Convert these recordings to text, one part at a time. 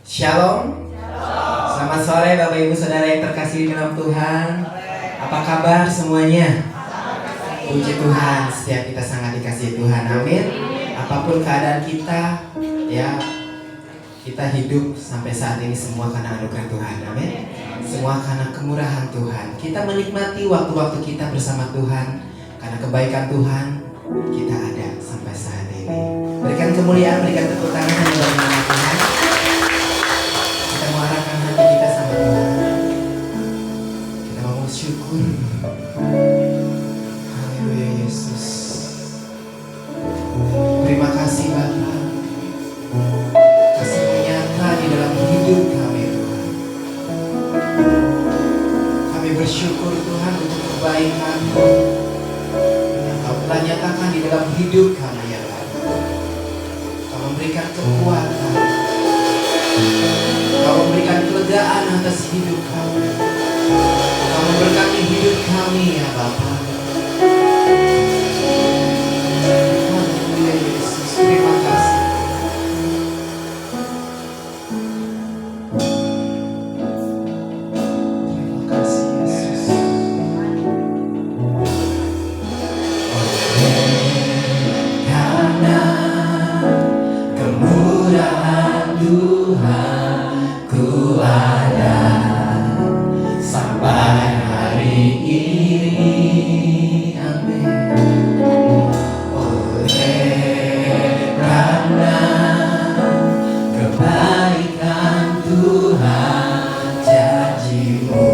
Shalom. Selamat sore Bapak Ibu Saudara yang terkasih di dalam Tuhan. Apa kabar semuanya? Puji Tuhan, setiap kita sangat dikasihi Tuhan. Amin. Apapun keadaan kita, ya kita hidup sampai saat ini semua karena anugerah Tuhan. Amin. Semua karena kemurahan Tuhan. Kita menikmati waktu-waktu kita bersama Tuhan karena kebaikan Tuhan kita ada sampai saat ini. Berikan kemuliaan, berikan tepuk tangan bagi nama Tuhan. Kita mengarahkan hati kita sama Tuhan. Kita mau bersyukur. Haleluya Yesus. Terima kasih Bapa. Kasih menyata di dalam hidup kami Tuhan. Kami bersyukur Tuhan untuk kebaikan yang Kau telah nyatakan di dalam hidup kami ya Tuhan. Kau memberikan kekuatan, Kau memberikan kelegaan atas hidup kami. Kau memberkati hidup kami ya Bapa. Haleluya Yesus, terima kasih. Terima kasih Yesus. Karena kemurahan Tuhan ku ada sampai hari ini. Amin. Oleh karena kebaikan Tuhan, janji-Mu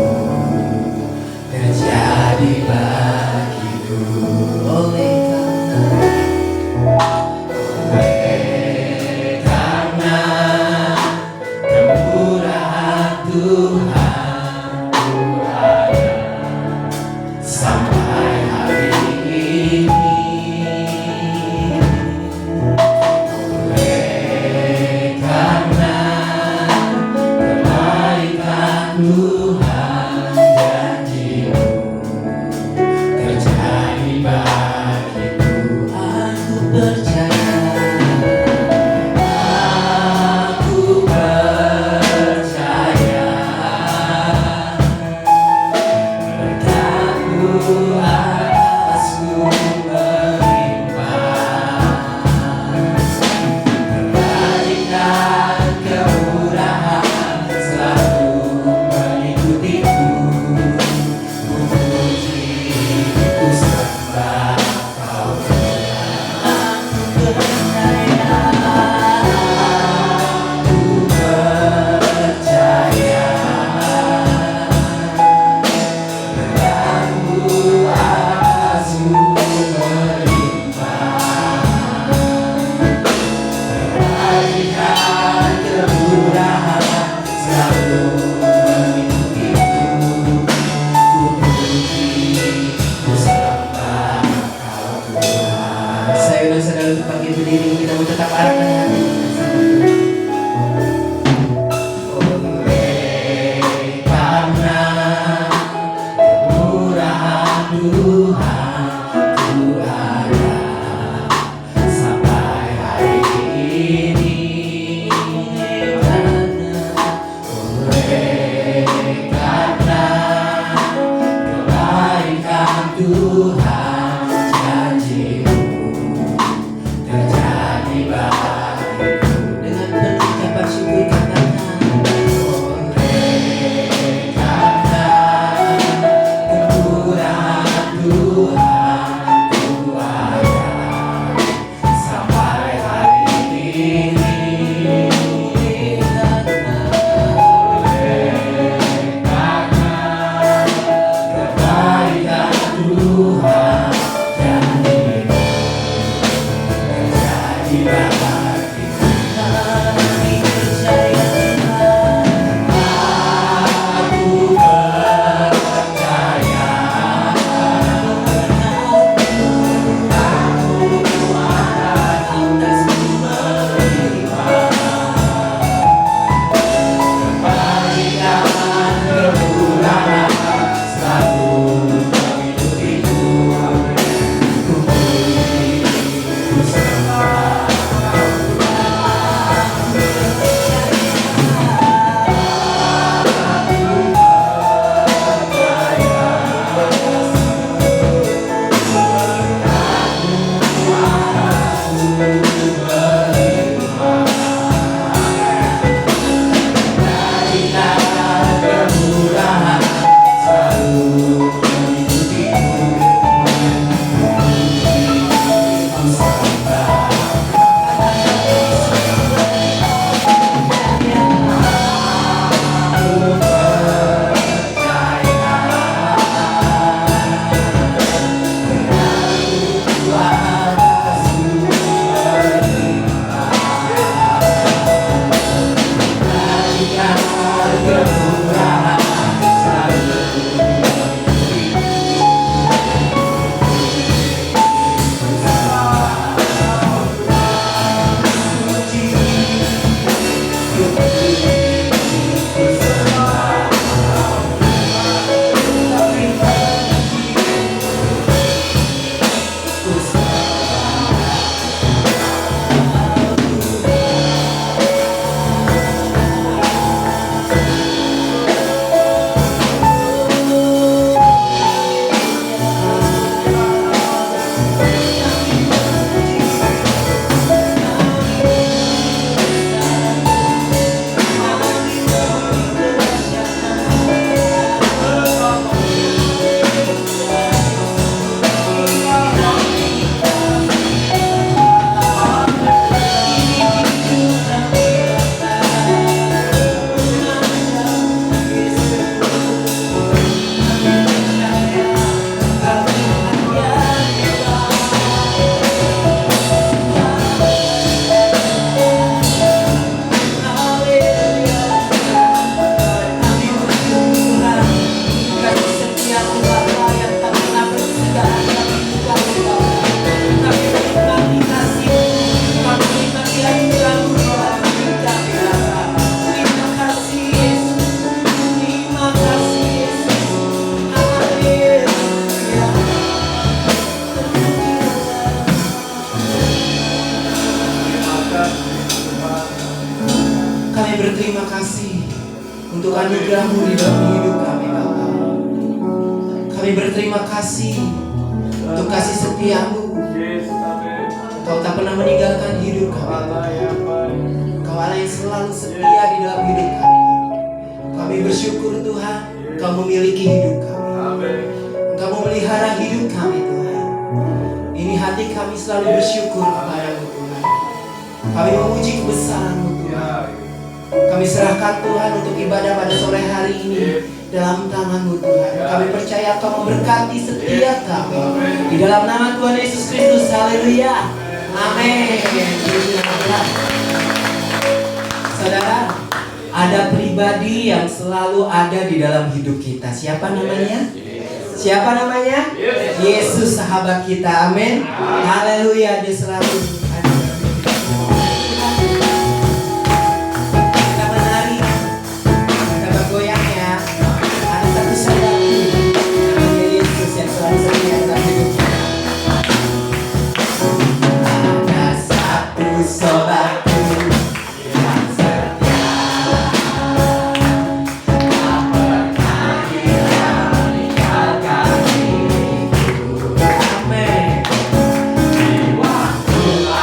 terjadi bagiku. Oleh karena Kami berterima kasih untuk anugerah-Mu di dalam hidup kami, Bapa. Kami berterima kasih untuk kasih setia-Mu. Kau tak pernah meninggalkan hidup kami. Kau Allah yang selalu setia di dalam hidup kami. Kami bersyukur Tuhan, Kau memiliki hidup kami. Engkau memelihara hidup kami, Tuhan. Ini hati kami selalu bersyukur kepada-Mu, Tuhan. Kami memuji kebesaran-Mu, Tuhan. Kami serahkan Tuhan untuk ibadah pada sore hari ini dalam tangan-Mu, Tuhan. Kami percaya Kau memberkati setiap kami. Di dalam nama Tuhan Yesus Kristus, haleluya. Amin. Saudara, ada pribadi yang selalu ada di dalam hidup kita. Siapa namanya? Siapa namanya? Yesus, sahabat kita. Amin. Haleluya. Dia selalu ada. Kita menari, kita bergoyang ya. Ada satu saudaraku namanya Yesus yang selalu setia dalam hidup kita. Ada satu saudaraku yang setia. Waktu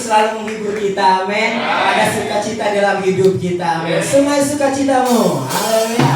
selalu menghibur kita, amin. Ada sukacita dalam hidup kita, amin. Semua sukacitamu, haleluya.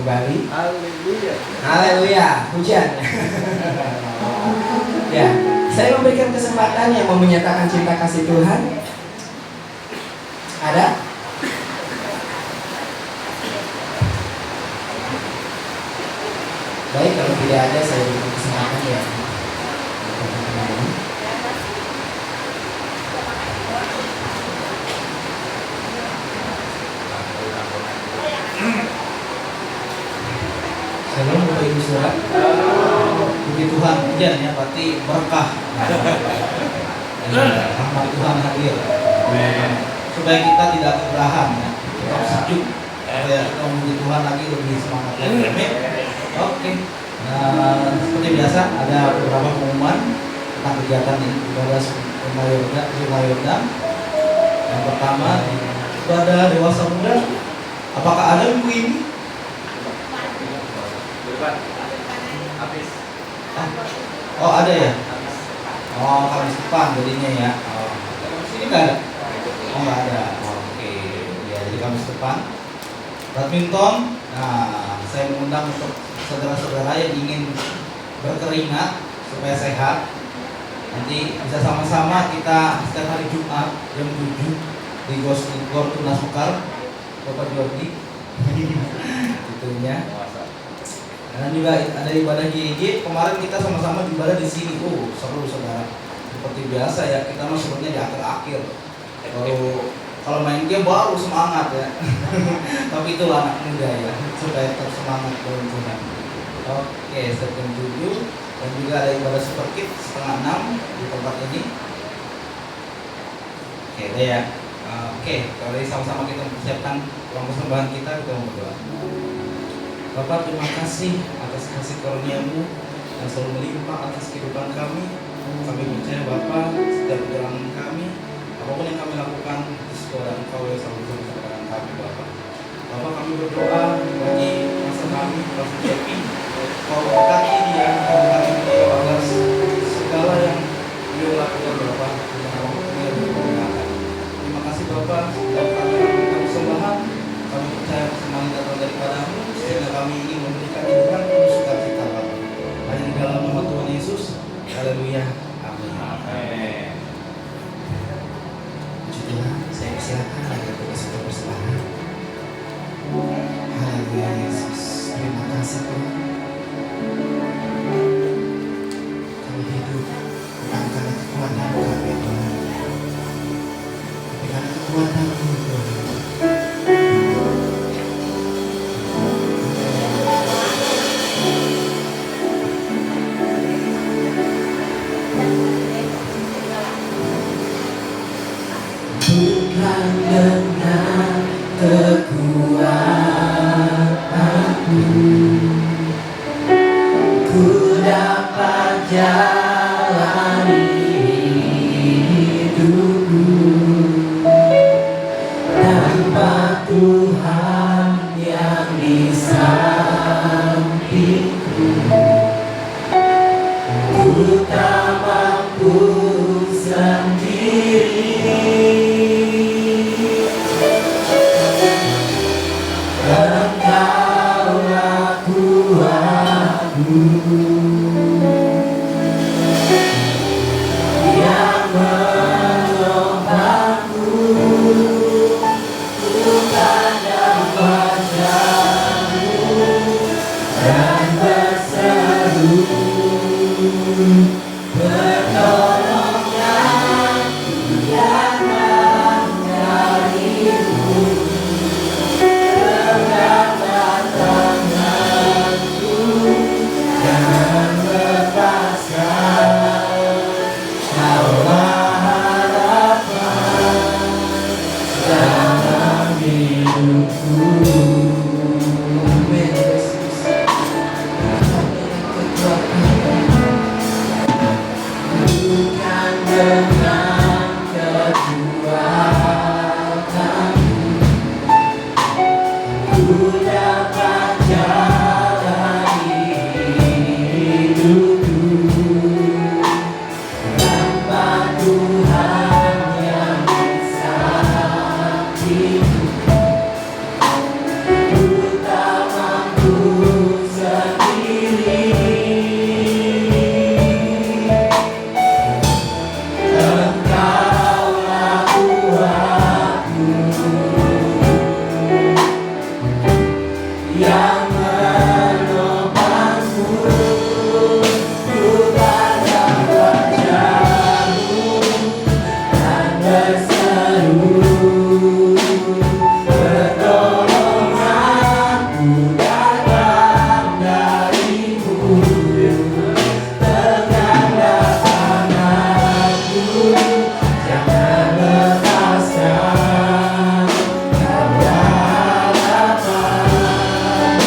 kembali. Haleluya. Haleluya. Hujan. Ya, saya memberikan kesempatan yang mau menyatakan cinta kasih Tuhan. Ada? Baik, kalau tidak ada saya berikan kesempatan ya. Shalom Bapak Ibu Saudara. Puji Tuhan, hujan ya, berarti berkah. Rahmat Tuhan hadir. Supaya kita tidak keberahan ya, tetap sejuk. Supaya kita memuji Tuhan lagi lebih semangat lagi. Amin. Oke. Nah, seperti biasa ada beberapa pengumuman tentang kegiatan ini. Ibadah Sungai Yordan. Yang pertama ibadah dewasa muda. Apakah ada minggu ini? Oh ada ya? Oh Kamis depan jadinya ya. Oh, Kamis ini nggak ada? Oh nggak ada. Oke, ya jadi Kamis depan. Badminton. Nah, saya mengundang untuk saudara-saudara yang ingin berkeringat supaya sehat. Nanti bisa sama-sama kita setiap hari Jumat jam 7 di Gor Tunas Mekar, Bapak Jordi. Itunya. Dan juga ada ibadah GIG. Kemarin kita sama-sama ibadah di sini. Seru saudara. Seperti biasa ya, kita mah sebenarnya di akhir-akhir. Kalau main game baru semangat ya. Tapi itulah anak muda ya, supaya tetap semangat dalam Tuhan. Oke, jam 7 dan juga ada ibadah super kit 5:30 di tempat ini. Oke deh ya. Oke, kalau ini sama-sama kita mempersiapkan uang persembahan kita mau berdoa. Bapak, terima kasih atas kasih karunia-Mu yang selalu melimpah atas kehidupan kami. Kami percaya Bapak, setiap perjalanan kami, apapun yang kami lakukan, itu sekolah Engkau yang selalu bersama kami Bapak. Bapak, kami berdoa bagi masa kami, Pastor Cepi, Kau berkati dia, Kau berkati dia agar segala yang dia lakukan Bapak, dia bergunakan. Terima kasih Bapak, setiap kami lakukan persembahan, kami percaya persembahan datang daripada-Mu, sehingga kami ingin memberikan hidupan penuh sukacita Bapak. Hanya di dalam nama Tuhan Yesus. Haleluya. Amin. Amin. Puji Tuhan, saya persilakan agar tugas untuk persembahan. Haleluya Yesus. Terima kasih Tuhan. Kami hidup bukan karena kekuatan kami Tuhan, tapi karena kekuatan-Mu Tuhan. Bukan dengan kekuatanku ku dapat jalani hidupku, tanpa Tuhan yang di sampingku ku tak mampu sendiri. Engkaulah kuatku yang menopangku, bukan dapat wajah-Mu dan berseru pertolongan datang dari-Mu. Angkat tanganku, jangan lepaskan, Kaulah harapan dalam hidupku. Amin Yesus. Bukan dengan kekuatanku ku dapat jalani hidupku, tanpa Tuhan yang di sampingku ku tak mampu sendiri. Engkaulah kuatku yang menopangku, bukan wajah-Mu dan berseru pertolonganku datang dari-Mu. Tegaklah tanganku, jangan lepaskan, Kaulah harapan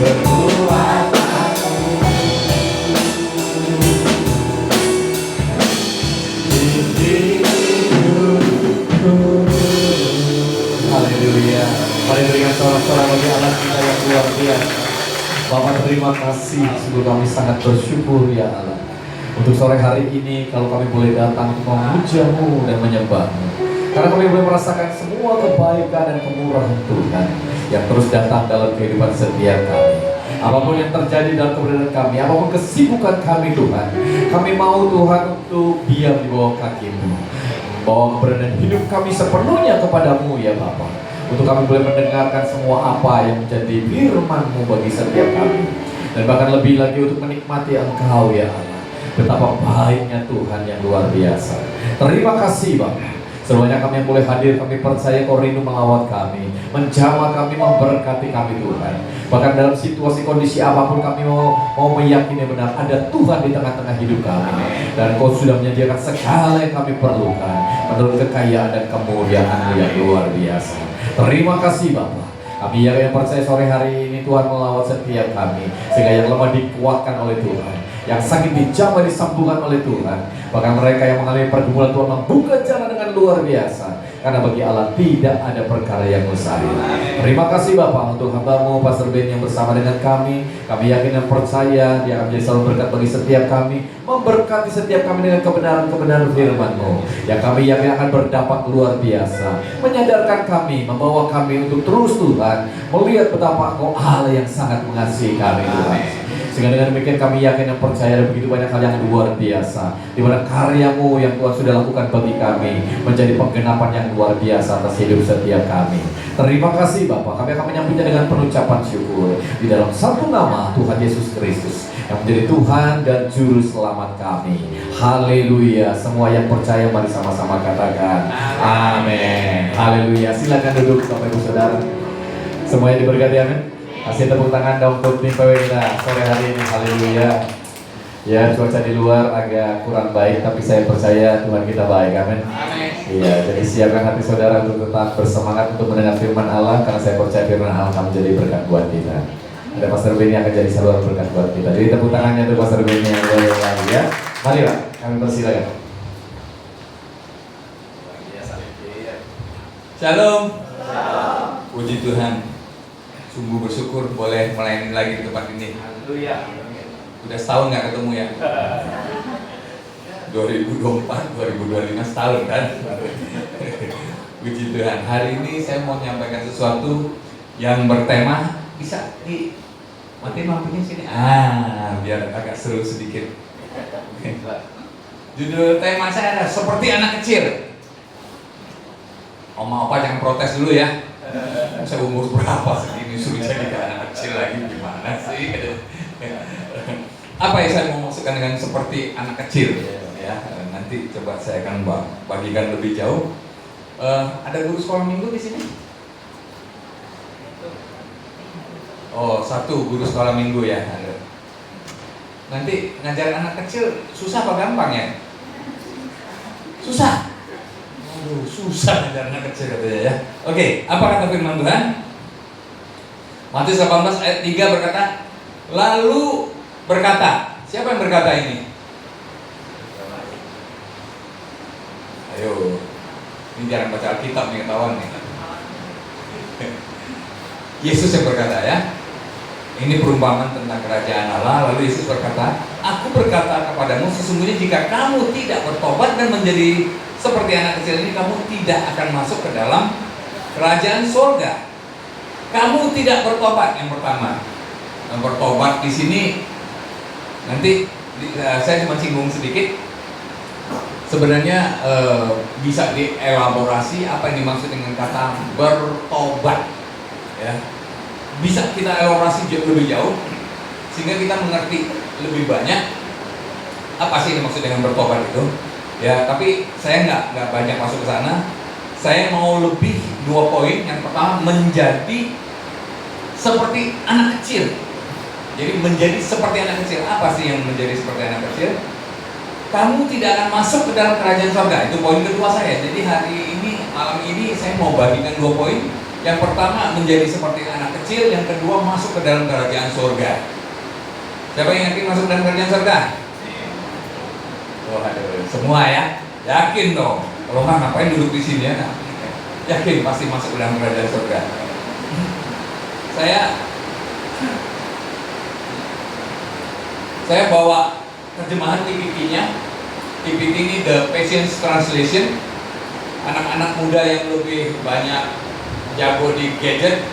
Haleluya. Mari berikan sorak-sorai bagi Allah kita yang luar biasa. Bapak, terima kasih, sungguh kami sangat bersyukur ya Allah. Untuk sore hari ini kalau kami boleh datang untuk memuja-Mu dan menyembah-Mu, karena kami boleh merasakan semua kebaikan dan kemurahan Tuhan yang terus datang dalam kehidupan setiap kami. Apapun yang terjadi dalam keberadaan kami, apapun kesibukan kami Tuhan, kami mau Tuhan untuk diam di bawah kaki-Mu, bawa keberadaan hidup kami sepenuhnya kepadamu ya Bapa. Untuk kami boleh mendengarkan semua apa yang menjadi firman-Mu bagi setiap kami, dan bahkan lebih lagi untuk menikmati Engkau ya Allah. Betapa baiknya Tuhan yang luar biasa. Terima kasih Bapa. Semuanya kami yang boleh hadir, kami percaya Kau rindu melawat kami, menjamah kami, memberkati kami Tuhan. Bahkan dalam situasi kondisi apapun kami mau meyakini benar ada Tuhan di tengah-tengah hidup kami. Dan Kau sudah menyediakan segala yang kami perlukan menurut kekayaan dan kemuliaan yang luar biasa. Terima kasih Bapa. Kami yang percaya sore hari ini Tuhan melawat setiap kami, sehingga yang lemah dikuatkan oleh Tuhan, yang sakit dijamah disembuhkan oleh Tuhan. Bahkan mereka yang mengalami pergumulan Tuhan membuka jalan dengan luar biasa, karena bagi Allah tidak ada perkara yang mustahil. Terima kasih Bapak untuk hamba-Mu Pastor Ben yang bersama dengan kami. Kami yakin dan percaya Dia akan menjadi selalu berkat bagi setiap kami, memberkati setiap kami dengan kebenaran-kebenaran firman-Mu yang kami yakin akan berdampak luar biasa, menyadarkan kami, membawa kami untuk terus Tuhan melihat betapa Engkau Allah yang sangat mengasihi kami Tuhan. Sehingga dengan demikian kami yakin dan percaya ada begitu banyak hal yang luar biasa, di mana karya-Mu yang Tuhan sudah lakukan bagi kami menjadi penggenapan yang luar biasa atas hidup setiap kami. Terima kasih Bapak, kami akan menyambutnya dengan penucapan syukur di dalam satu nama Tuhan Yesus Kristus yang menjadi Tuhan dan Juru Selamat kami. Haleluya. Semua yang percaya mari sama-sama katakan amin. Haleluya. Silakan duduk Bapak Ibu Saudara. Semua yang diberkati, amin. Kasih tepuk tangan dong untuk tim PW kita sore hari ini. Haleluya. Ya, cuaca di luar agak kurang baik, tapi saya percaya Tuhan kita baik, amin. Iya, jadi siapkan hati saudara untuk tetap bersemangat untuk mendengar firman Allah, karena saya percaya firman Allah akan menjadi berkat buat kita. Ada Pastor Benny yang akan jadi saluran berkat buat kita. Jadi tepuk tangannya untuk Pastor Benny yang boleh lagi ya. Mari Pak, kami persilakan. Shalom. Puji Tuhan. Sungguh bersyukur boleh melayani lagi di tempat ini. Haleluya. Udah setahun nggak ketemu ya? 2024, 2025 setahun kan? Puji Tuhan. Hari ini saya mau menyampaikan sesuatu yang bertema, bisa di mati lampunya sini. Biar agak seru sedikit. Judul tema saya adalah seperti anak kecil. Oma opa jangan protes dulu ya. Saya umur berapa segini suruh jadi anak kecil lagi, gimana sih? Apa yang saya mau maksudkan dengan seperti anak kecil ya? Nanti coba saya akan bagikan lebih jauh. Ada guru sekolah minggu di sini? Oh, satu guru sekolah minggu ya. Nanti ngajar anak kecil susah apa gampang ya? Susah. Susah ngajar anak kecil katanya ya. Oke, apa kata firman Tuhan? Matius 18 ayat 3 berkata, lalu berkata, siapa yang berkata ini? Ayo, ini jarang baca Alkitab nih, ketahuan nih. Yesus yang berkata ya. Ini perumpamaan tentang kerajaan Allah. Lalu Yesus berkata, aku berkata kepadamu, sesungguhnya jika kamu tidak bertobat dan menjadi seperti anak kecil ini, kamu tidak akan masuk ke dalam kerajaan surga. Kamu tidak bertobat, yang pertama. Bertobat di sini nanti saya cuma singgung sedikit. Sebenarnya bisa dielaborasi apa yang dimaksud dengan kata bertobat. Ya, bisa kita elaborasi lebih jauh sehingga kita mengerti lebih banyak apa sih yang dimaksud dengan bertobat itu. Ya, tapi saya nggak banyak masuk ke sana. Saya mau lebih 2 poin. Yang pertama, menjadi seperti anak kecil. Jadi menjadi seperti anak kecil. Apa sih yang menjadi seperti anak kecil? Kamu tidak akan masuk ke dalam kerajaan surga. Itu poin kedua saya. Jadi hari ini, malam ini saya mau bagikan 2 poin Yang pertama menjadi seperti anak kecil, yang kedua masuk ke dalam kerajaan surga. Siapa yang yakin masuk dalam kerajaan surga? Oh, aduh, semua ya? Yakin dong. Kalau nggak ngapain duduk di sini ya? Yakin pasti masuk ke dalam kerajaan surga. Saya bawa terjemahan TPT-nya. TPT ini The Passion Translation. Anak-anak muda yang lebih banyak jago di gadget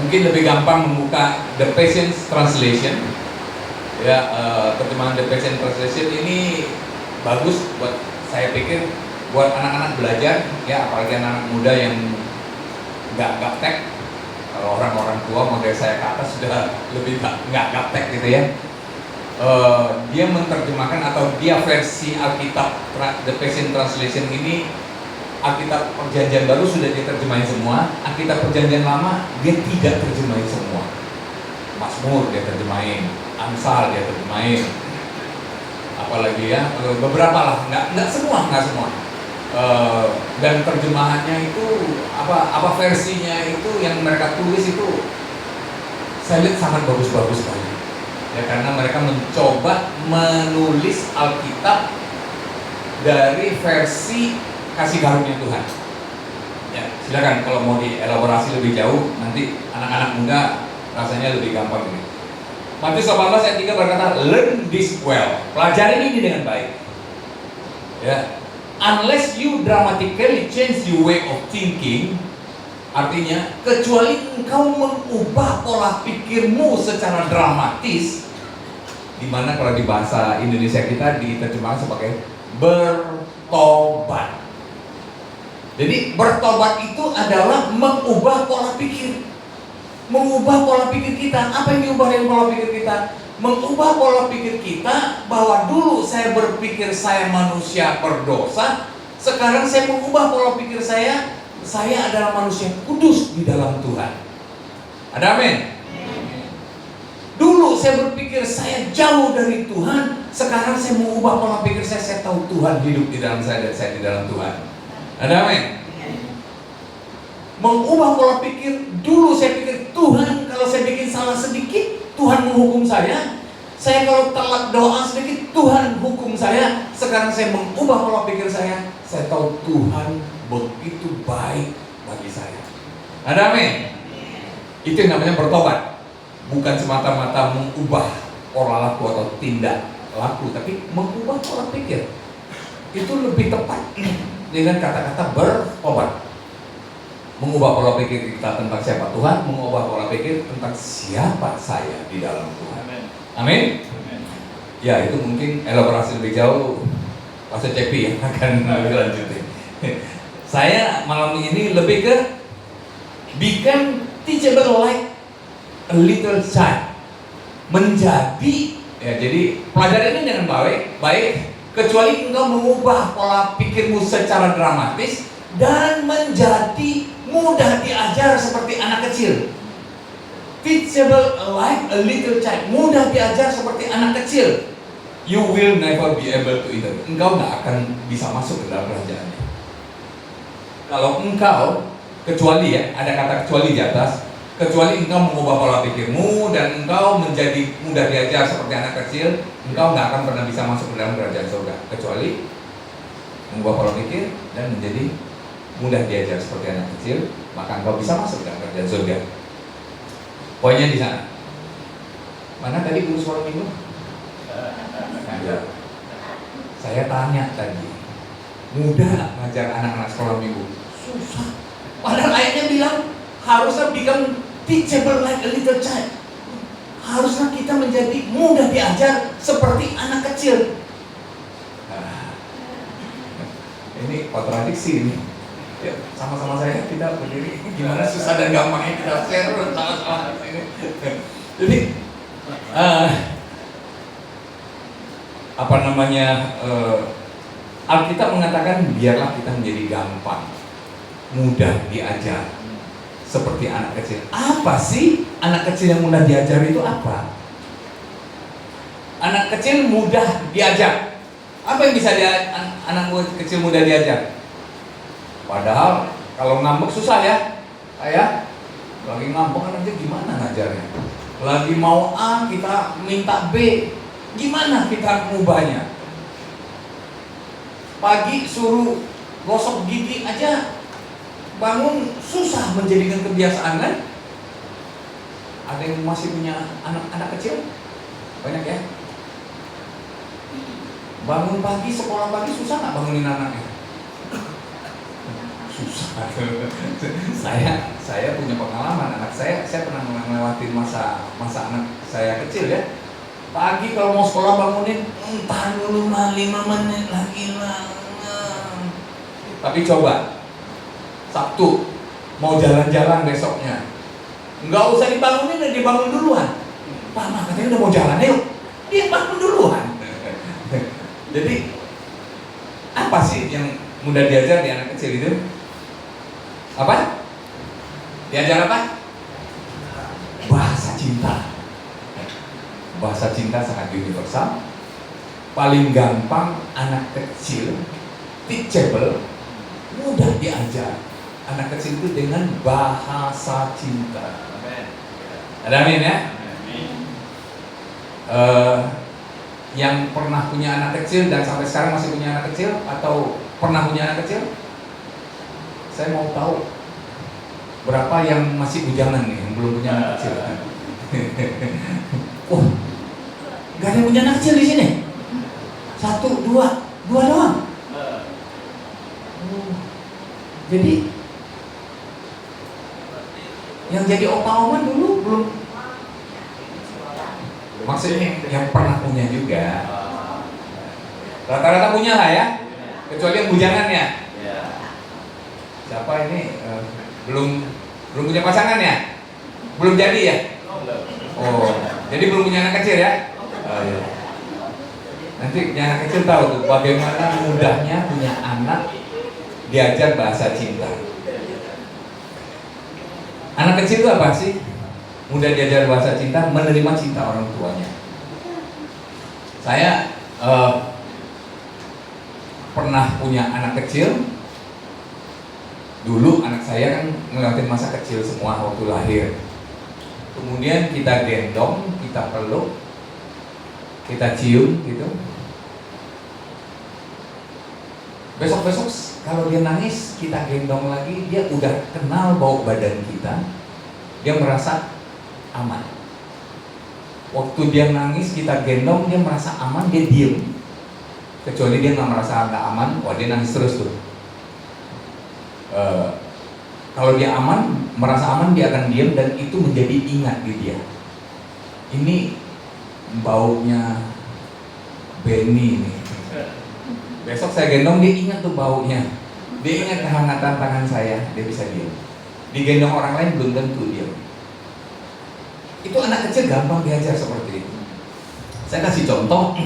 mungkin lebih gampang membuka The Passion Translation. Ya, terjemahan The Passion Translation ini bagus buat, saya pikir buat anak-anak belajar ya, apalagi anak muda yang nggak gaptek. Kalau orang-orang tua model saya ke atas sudah lebih nggak gaptek gitu ya. Dia menerjemahkan atau dia versi Alkitab The Passion Translation ini, Alkitab Perjanjian Baru sudah diterjemahin semua, Alkitab Perjanjian Lama dia tidak terjemahin semua. Mazmur dia terjemahin, Amsal dia terjemahin, apalagi ya beberapa lah, nggak semua. Dan terjemahannya itu apa versinya itu yang mereka tulis itu saya lihat sangat bagus-bagus sekali. Ya, karena mereka mencoba menulis Alkitab dari versi kasih karunia Tuhan. Ya, silakan kalau mau dielaborasi lebih jauh, nanti anak-anak muda rasanya lebih gampang ini. Matius 18 ayat 3 berkata, learn this well. Pelajari ini dengan baik. Ya, unless you dramatically change your way of thinking, artinya kecuali engkau mengubah pola pikirmu secara dramatis, dimana kalau di bahasa Indonesia kita diterjemahkan sebagai bertobat. Jadi bertobat itu adalah mengubah pola pikir. Mengubah pola pikir kita. Apa yang diubah dari pola pikir kita? Mengubah pola pikir kita bahwa dulu saya berpikir saya manusia berdosa, sekarang saya mengubah pola pikir saya adalah manusia kudus di dalam Tuhan. Ada amin? Dulu saya berpikir saya jauh dari Tuhan, sekarang saya mengubah pola pikir saya tahu Tuhan hidup di dalam saya dan saya di dalam Tuhan. Ada amin? Mengubah pola pikir, dulu saya pikir Tuhan kalau saya bikin salah sedikit, Tuhan menghukum saya. Saya kalau telat doa sedikit, Tuhan hukum saya. Sekarang saya mengubah pola pikir saya tahu Tuhan begitu baik bagi saya. Ada amin? Itu yang namanya bertobat. Bukan semata-mata mengubah pola laku atau tindak laku, tapi mengubah pola pikir. Itu lebih tepat dengan kata-kata bertobat. Mengubah pola pikir kita tentang siapa Tuhan, mengubah pola pikir tentang siapa saya di dalam Tuhan. Amin. Ya, itu mungkin elaborasi lebih jauh Pastor Cepi yang akan lanjutin. Saya malam ini lebih ke become teachable like a little child. Menjadi ya, jadi pelajari ini dengan baik kecuali engkau mengubah pola pikirmu secara dramatis dan menjadi mudah diajar seperti anak kecil. Teachable like a little child, mudah diajar seperti anak kecil. You will never be able to enter. Engkau nggak akan bisa masuk ke dalam kerajaannya. Kalau engkau, kecuali ya, ada kata kecuali di atas, kecuali engkau mengubah pola pikirmu dan engkau menjadi mudah diajar seperti anak kecil, engkau nggak akan pernah bisa masuk ke dalam kerajaan surga. Kecuali mengubah pola pikir dan menjadi mudah diajar seperti anak kecil, maka engkau bisa masuk ke dalam kerajaan surga. Poinnya di sana. Mana tadi guru sekolah minggu? Saya tanya tadi, mudah ngajar anak-anak sekolah minggu? Susah. Padahal ayatnya bilang harusnya become teachable like a little child. Harusnya kita menjadi mudah diajar seperti anak kecil. Ini kontradiksi ini. Ya, sama-sama saya kita berdiri gimana susah dan gampangnya kita share sama-sama ini. Jadi Alkitab mengatakan biarlah kita menjadi gampang, mudah diajar seperti anak kecil. Apa sih anak kecil yang mudah diajar itu apa? Anak kecil mudah diajar. Apa yang bisa anak kecil mudah diajar? Padahal kalau ngambek susah ya. Ya, lagi ngambek aja gimana ngajarnya? Lagi mau A kita minta B, gimana kita ngubahnya? Pagi suruh gosok gigi aja, bangun susah menjadikan kebiasaan kan? Ada yang masih punya anak-anak kecil? Banyak ya? Bangun pagi, sekolah pagi susah nggak bangunin anaknya? Susah. saya punya pengalaman, anak saya pernah melewati masa anak saya kecil ya. Pagi kalau mau sekolah bangunin, entah dulu 5 menit lagi lah. Tapi coba Sabtu mau jalan-jalan besoknya, nggak usah dibangunin, dan dibangun duluan. Pak, katanya udah mau jalan, yuk. Dia bangun duluan. Jadi apa sih yang mudah diajar di anak kecil itu? Apa? Diajar apa? Bahasa cinta. Bahasa cinta sangat universal. Paling gampang anak kecil teachable, mudah diajar. Anak kecil itu dengan bahasa cinta. Ada amin ya? Yang pernah punya anak kecil dan sampai sekarang masih punya anak kecil, atau pernah punya anak kecil? Saya mau tahu berapa yang masih bujangan nih, yang belum punya anak kecil. Wah, gak ada yang punya anak kecil di sini. 1, 2 doang. Jadi yang jadi opa-oma dulu belum. Maksudnya yang pernah punya juga. Rata-rata punya lah ya, kecuali yang bujangan ya. Siapa ini belum punya pasangan ya? Belum jadi ya? Oh, jadi belum punya anak kecil ya? Oh, iya. Nanti punya anak kecil tahu tuh bagaimana mudahnya punya anak diajar bahasa cinta. Anak kecil itu apa sih? Mudah diajar bahasa cinta, menerima cinta orang tuanya. Saya pernah punya anak kecil. Dulu anak saya kan ngelewatin masa kecil semua waktu lahir. Kemudian kita gendong, kita peluk, kita cium gitu. Besok-besok kalau dia nangis, kita gendong lagi, dia udah kenal bau badan kita. Dia merasa aman. Waktu dia nangis, kita gendong, dia merasa aman, dia diem. Kecuali dia nggak merasa nggak aman, wah dia nangis terus tuh. Kalau dia aman, merasa aman, dia akan diam dan itu menjadi ingat di dia. Ini baunya Benny nih. Besok saya gendong, dia ingat tuh baunya. Dia ingat kehangatan tangan saya, dia bisa diam. Digendong orang lain belum tentu diam. Itu anak kecil gampang diajar seperti itu. Saya kasih contoh.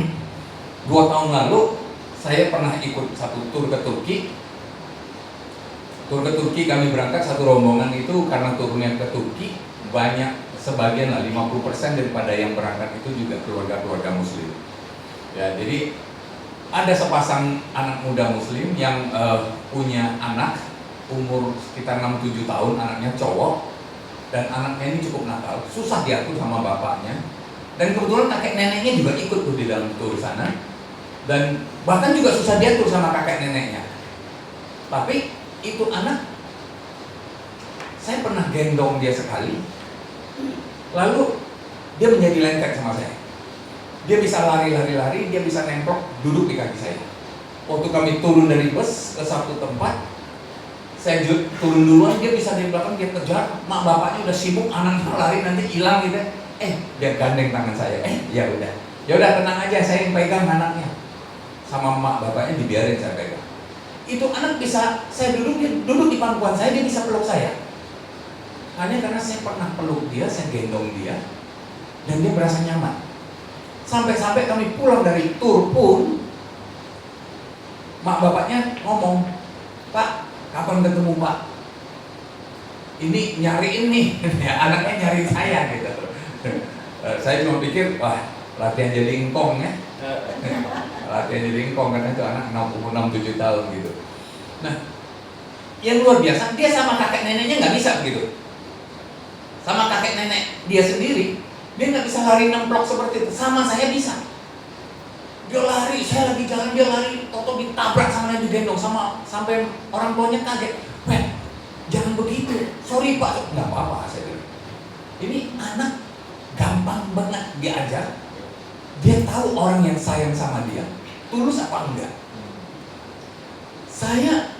2 tahun lalu saya pernah ikut satu tur ke Turki. Tur ke Turki kami berangkat satu rombongan itu, karena turunnya ke Turki banyak, sebagian lah 50% daripada yang berangkat itu juga keluarga-keluarga muslim. Ya, jadi ada sepasang anak muda muslim yang punya anak umur sekitar 6-7 tahun, anaknya cowok, dan anaknya ini cukup nakal, susah diatur sama bapaknya. Dan kebetulan kakek neneknya juga ikut tuh di dalam tur sana, dan bahkan juga susah diatur sama kakek neneknya. Tapi itu anak, saya pernah gendong dia sekali, lalu dia menjadi lengket sama saya. Dia bisa lari-lari, dia bisa nempel duduk di kaki saya. Waktu kami turun dari bus ke satu tempat, saya turun duluan, dia bisa di belakang, dia kejar, mak bapaknya udah sibuk, anaknya lari nanti hilang gitu. Dia gandeng tangan saya. Ya udah tenang aja, saya yang pegang anaknya. Sama mak bapaknya dibiarin saya pegang. Itu anak bisa, saya duduk di pangkuan saya, dia bisa peluk saya. Hanya karena saya pernah peluk dia, saya gendong dia, dan dia merasa nyaman. Sampai-sampai kami pulang dari tur pun, mak bapaknya ngomong, "Pak, kapan ketemu Pak? Ini nyariin nih." Anaknya nyari saya gitu. Saya cuma pikir, wah, latihan jadi engkong ya. Latihan jadi engkong, karena itu anak 6-7 tahun gitu. Nah, yang luar biasa, dia sama kakek neneknya nggak bisa begitu. Sama kakek nenek dia sendiri, dia nggak bisa lari nemplok seperti itu. Sama saya bisa. Dia lari, saya lagi jalan, dia lari, toto ditabrak sama yang digendong sama sampai orang tuanya kaget. Weh, jangan begitu. Sorry Pak, nggak apa-apa saya bilang. Ini anak gampang banget diajar. Dia tahu orang yang sayang sama dia, tulus apa enggak. Saya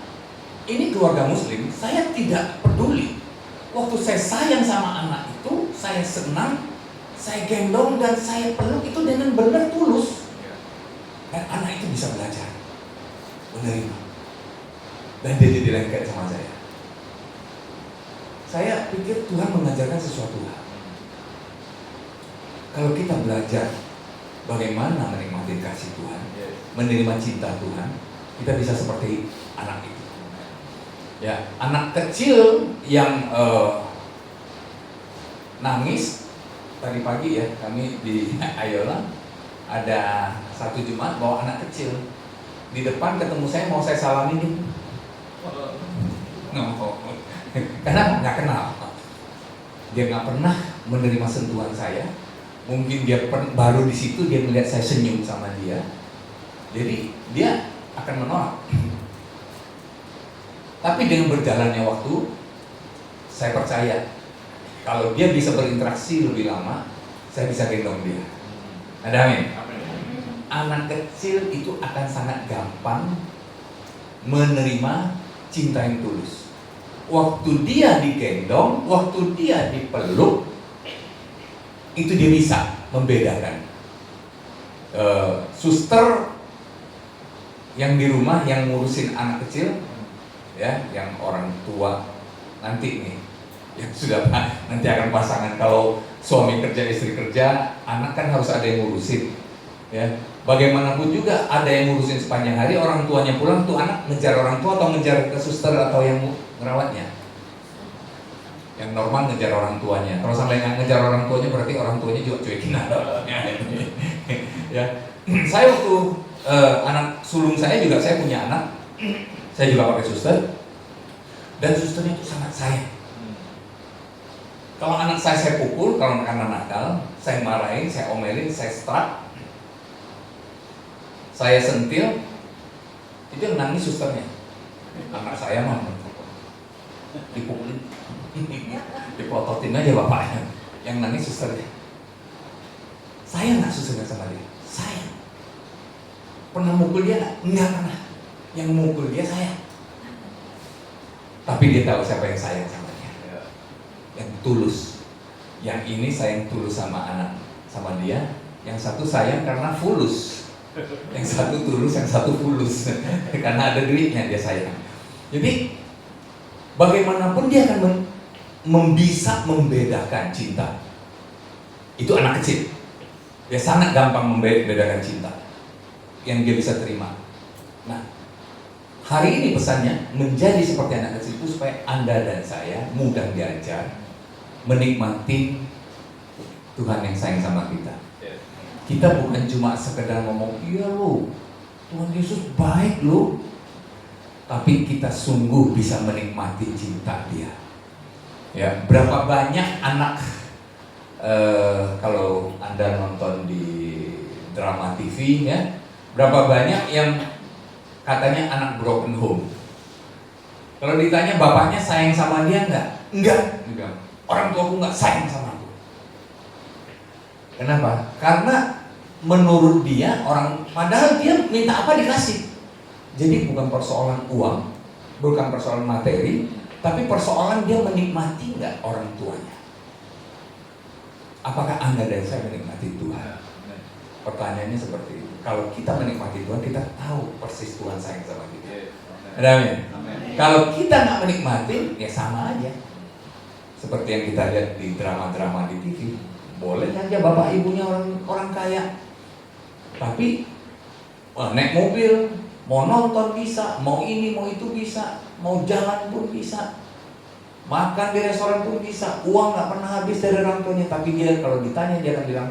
ini keluarga muslim, saya tidak peduli. Waktu saya sayang sama anak itu, saya senang, saya gendong dan saya peluk itu dengan benar tulus. Dan anak itu bisa belajar, menerima. Dan dia jadi lengket sama saya. Saya pikir Tuhan mengajarkan sesuatu hal. Kalau kita belajar bagaimana menikmati kasih Tuhan, menerima cinta Tuhan, kita bisa seperti anak itu. Ya, anak kecil yang nangis tadi pagi ya, kami di Ayola ada satu Jumat bawa anak kecil di depan ketemu saya mau saya salamin nih. No, karena nggak kenal, dia nggak pernah menerima sentuhan saya. Mungkin dia baru di situ dia melihat saya senyum sama dia, jadi dia akan menolak. Tapi dengan berjalannya waktu, saya percaya kalau dia bisa berinteraksi lebih lama, saya bisa gendong dia. Ada amin. Anak kecil itu akan sangat gampang menerima cinta yang tulus. Waktu dia digendong, waktu dia dipeluk, itu dia bisa membedakan. Suster yang di rumah yang ngurusin anak kecil, ya, yang orang tua nanti nih, yang sudah nanti akan pasangan, kalau suami kerja istri kerja, anak kan harus ada yang ngurusin, ya. Bagaimanapun juga ada yang ngurusin sepanjang hari, orang tuanya pulang tuh anak ngejar orang tua atau ngejar ke suster atau yang merawatnya. Yang normal ngejar orang tuanya. Kalau sampai nggak ngejar orang tuanya berarti orang tuanya juga cuekin anaknya. Ya, saya waktu anak sulung saya juga, saya punya anak, saya juga pakai suster, dan susternya itu sangat sayang. Kalau anak saya pukul, kalau karena nakal, saya marahin, saya omelin, saya strap, saya sentil, itu yang nangis susternya. Anak saya mah dipukulin, dipototin aja bapaknya, yang nangis susternya. Saya nggak susternya sama dia, saya pernah mukul dia nggak? Nggak pernah. Yang mukul dia saya. Tapi dia tahu siapa yang sayang sama dia, yang tulus. Yang ini sayang tulus sama anak, sama dia. Yang satu sayang karena fulus, yang satu tulus, yang satu fulus karena ada duitnya dia sayang. Jadi bagaimanapun dia akan bisa membedakan cinta. Itu anak kecil, dia sangat gampang membedakan cinta yang dia bisa terima. Nah, hari ini pesannya menjadi seperti anak kecil itu supaya Anda dan saya mudah diajar menikmati Tuhan yang sayang sama kita. Kita bukan cuma sekedar ngomong, iya lo, Tuhan Yesus baik lo, tapi kita sungguh bisa menikmati cinta Dia. Ya, berapa banyak anak kalau Anda nonton di drama TV ya, berapa banyak yang katanya anak broken home. Kalau ditanya bapaknya sayang sama dia enggak? Enggak. Orang tuaku enggak sayang sama aku. Kenapa? Karena menurut dia padahal dia minta apa dikasih. Jadi bukan persoalan uang, bukan persoalan materi, tapi persoalan dia menikmati enggak orang tuanya. Apakah Anda dan saya menikmati Tuhan? Pertanyaannya seperti itu. Kalau kita menikmati Tuhan, kita tahu persis Tuhan sayang sama kita. Amin. Kalau kita nggak menikmati, ya sama aja. Seperti yang kita lihat di drama-drama di TV. Boleh aja bapak ibunya orang kaya, tapi naik mobil, mau nonton bisa, mau ini mau itu bisa, mau jalan pun bisa, makan di restoran pun bisa, uang nggak pernah habis dari orang tuanya. Tapi dia kalau ditanya dia akan bilang,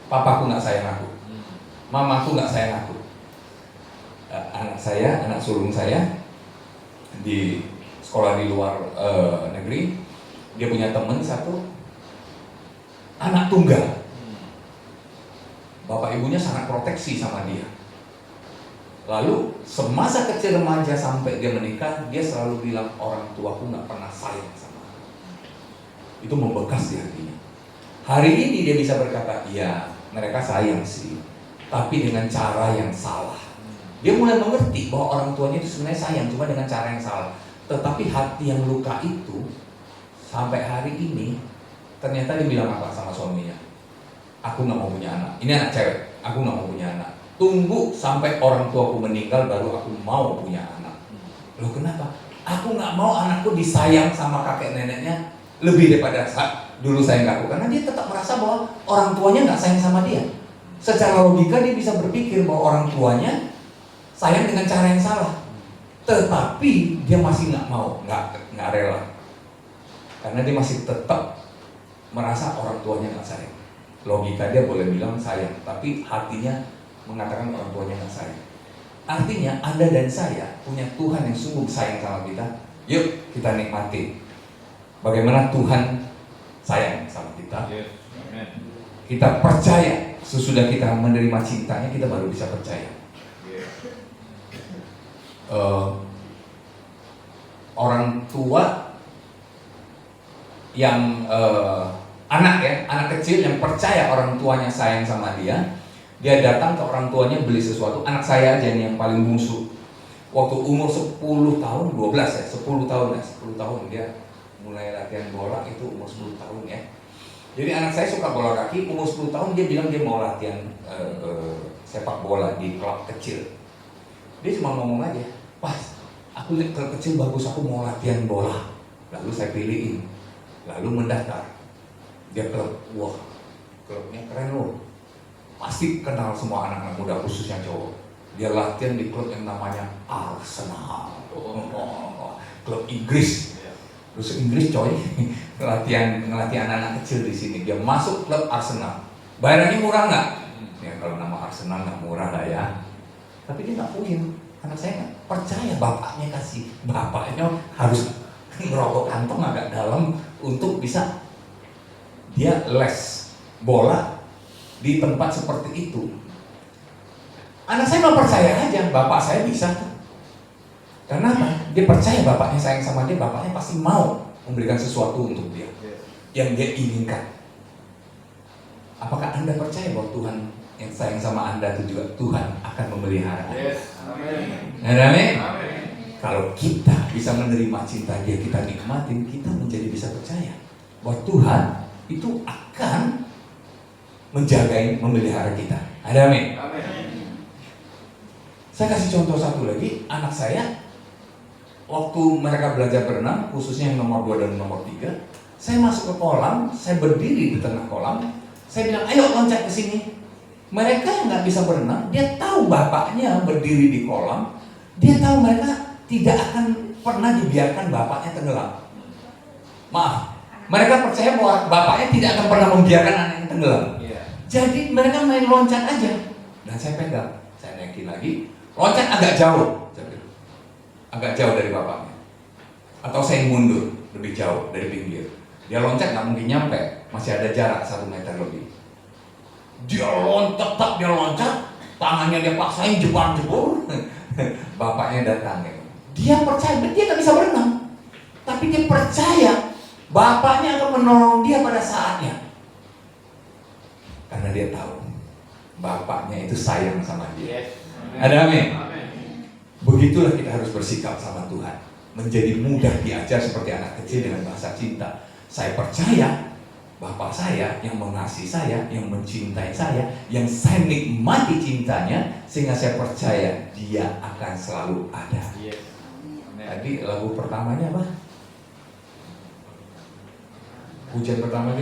papaku nggak sayang aku, mamaku nggak sayang aku. Anak sulung saya di sekolah di luar negeri. Dia punya teman satu, anak tunggal. Bapak ibunya sangat proteksi sama dia. Lalu semasa kecil remaja sampai dia menikah, dia selalu bilang orang tuaku nggak pernah sayang sama aku. Itu membekas di hatinya. Hari ini dia bisa berkata, iya mereka sayang sih, tapi dengan cara yang salah. Dia mulai mengerti bahwa orang tuanya itu sebenarnya sayang, cuma dengan cara yang salah. Tetapi hati yang luka itu sampai hari ini, ternyata dia bilang apa sama suaminya? Aku nggak mau punya anak. Ini anak cewek. Aku nggak mau punya anak. Tunggu sampai orang tuaku meninggal baru aku mau punya anak. Loh kenapa? Aku nggak mau anakku disayang sama kakek neneknya lebih daripada dulu sayang aku. Karena dia tetap merasa bahwa orang tuanya nggak sayang sama dia. Secara logika dia bisa berpikir bahwa orang tuanya sayang dengan cara yang salah. Tetapi dia masih nggak mau, nggak rela. Karena dia masih tetap merasa orang tuanya nggak sayang. Logika dia boleh bilang sayang, tapi hatinya mengatakan orang tuanya nggak sayang. Artinya Anda dan saya punya Tuhan yang sungguh sayang sama kita. Yuk kita nikmati bagaimana Tuhan sayang sama kita. Kita percaya, sesudah kita menerima cintanya kita baru bisa percaya. Orang tua yang anak kecil yang percaya orang tuanya sayang sama dia, dia datang ke orang tuanya beli sesuatu. Anak saya aja nih yang paling bungsu, waktu umur 10 tahun, 12 ya, 10 tahun dia mulai latihan bola, itu umur 10 tahun ya. Jadi anak saya suka bola kaki, umur 10 tahun dia bilang dia mau latihan sepak bola di klub kecil. Dia cuma ngomong aja, "Pas, aku lihat klub kecil bagus, aku mau latihan bola." Lalu saya pilihin, lalu mendaftar. Dia klub, wah klubnya keren loh, pasti kenal semua anak-anak muda khususnya cowok. Dia latihan di klub yang namanya Arsenal, klub Inggris. Terus Inggris coy, ngelatih anak-anak kecil di sini. Dia masuk klub Arsenal. Bayarannya murah nggak? Ya kalau nama Arsenal nggak murah lah ya. Tapi dia nggak punya. Anak saya nggak percaya bapaknya kasih. Bapaknya harus ngerokok kantong agak dalam untuk bisa dia les bola di tempat seperti itu. Anak saya mau percaya aja, bapak saya bisa tuh. Karena apa? Dia percaya bapaknya sayang sama dia, bapaknya pasti mau memberikan sesuatu untuk dia yang dia inginkan. Apakah Anda percaya bahwa Tuhan yang sayang sama Anda itu juga Tuhan akan memelihara Anda? Amin. Kalau kita bisa menerima cinta dia, kita nikmatin, kita menjadi bisa percaya bahwa Tuhan itu akan menjaga, memelihara kita. Ada amin. Saya kasih contoh satu lagi, anak saya waktu mereka belajar berenang, khususnya yang nomor 2 dan nomor 3, saya masuk ke kolam, saya berdiri di tengah kolam, saya bilang, ayo loncat ke sini. Mereka yang nggak bisa berenang, dia tahu bapaknya berdiri di kolam, dia tahu mereka tidak akan pernah dibiarkan bapaknya tenggelam. Maaf, mereka percaya bahwa bapaknya tidak akan pernah membiarkan anaknya tenggelam. Jadi mereka main loncat aja, dan saya pegang, saya naikin lagi, loncat agak jauh, agak jauh dari bapaknya, atau saya mundur lebih jauh dari pinggir. Dia loncat nggak mungkin nyampe, masih ada jarak 1 meter lebih. Dia loncat, tangannya dia paksain jebur. Bapaknya datang, dia percaya, dia nggak bisa berenang, tapi dia percaya bapaknya akan menolong dia pada saatnya. Karena dia tahu bapaknya itu sayang sama dia. Ada amin. Begitulah kita harus bersikap sama Tuhan, menjadi mudah diajar seperti anak kecil dengan bahasa cinta. Saya percaya Bapak saya yang mengasihi saya, yang mencintai saya, yang saya nikmati cintanya, sehingga saya percaya dia akan selalu ada. Tadi lagu pertamanya apa? Pujian pertama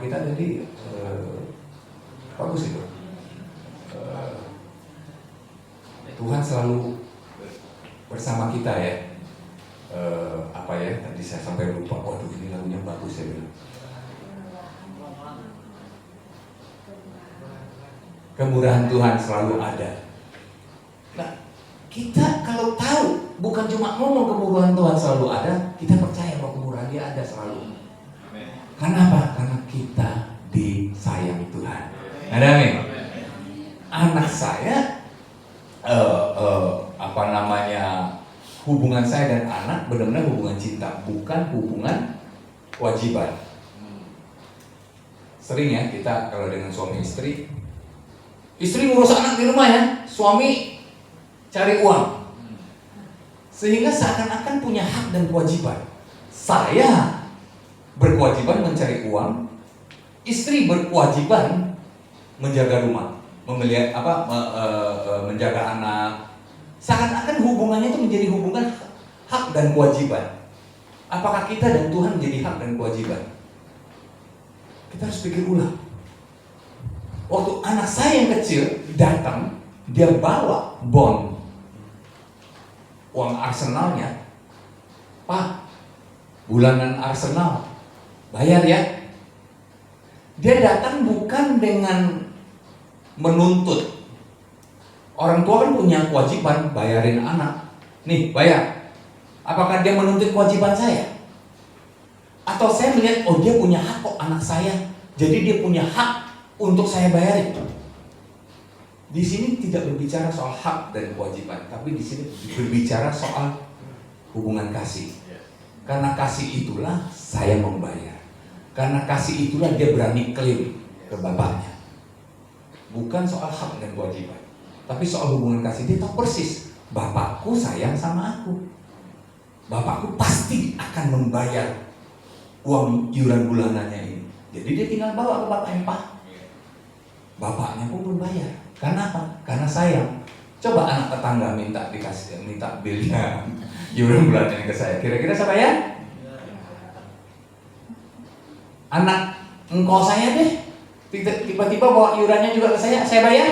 kita jadi bagus itu. Tuhan selalu bersama kita ya. Apa ya? Tadi saya sampai lupa. Waduh, ini lagunya bagus ya bilang. Kemurahan Tuhan selalu ada. Nah, kita kalau tahu bukan cuma ngomong kemurahan Tuhan selalu ada, kita percaya bahwa kemurahan Dia ada selalu. Karena apa? Karena kita disayangi Tuhan. Ada amin. Anak saya, hubungan saya dan anak benar-benar hubungan cinta, bukan hubungan kewajiban. Sering ya kita kalau dengan suami istri ngurus anak di rumah ya, suami cari uang. Sehingga seakan-akan punya hak dan kewajiban. Saya berkewajiban mencari uang, istri berkewajiban menjaga rumah, menjaga anak. Seakan-akan hubungannya itu menjadi hubungan hak dan kewajiban. Apakah kita dan Tuhan menjadi hak dan kewajiban? Kita harus pikir ulang. Waktu anak saya yang kecil datang, dia bawa uang Arsenalnya. Pak, bulanan Arsenal, bayar ya. Dia datang bukan dengan menuntut. Orang tua kan punya kewajiban bayarin anak. Nih, bayar. Apakah dia menuntut kewajiban saya? Atau saya melihat, oh dia punya hak kok anak saya, jadi dia punya hak untuk saya bayarin. Di sini tidak berbicara soal hak dan kewajiban, tapi di sini berbicara soal hubungan kasih. Karena kasih itulah saya membayar. Karena kasih itulah dia berani klaim ke bapaknya. Bukan soal hak dan kewajiban, tapi soal hubungan kasih. Dia tahu persis, bapakku sayang sama aku. Bapakku pasti akan membayar uang iuran bulanannya ini. Jadi dia tinggal bawa ke bapaknya, Pak. Bapaknya pun membayar. Karena apa? Karena sayang. Coba anak tetangga minta bilnya iuran bulanannya ke saya. Kira-kira saya bayar? Anak engkau saya deh, tiba-tiba bawa iurannya juga ke saya bayar?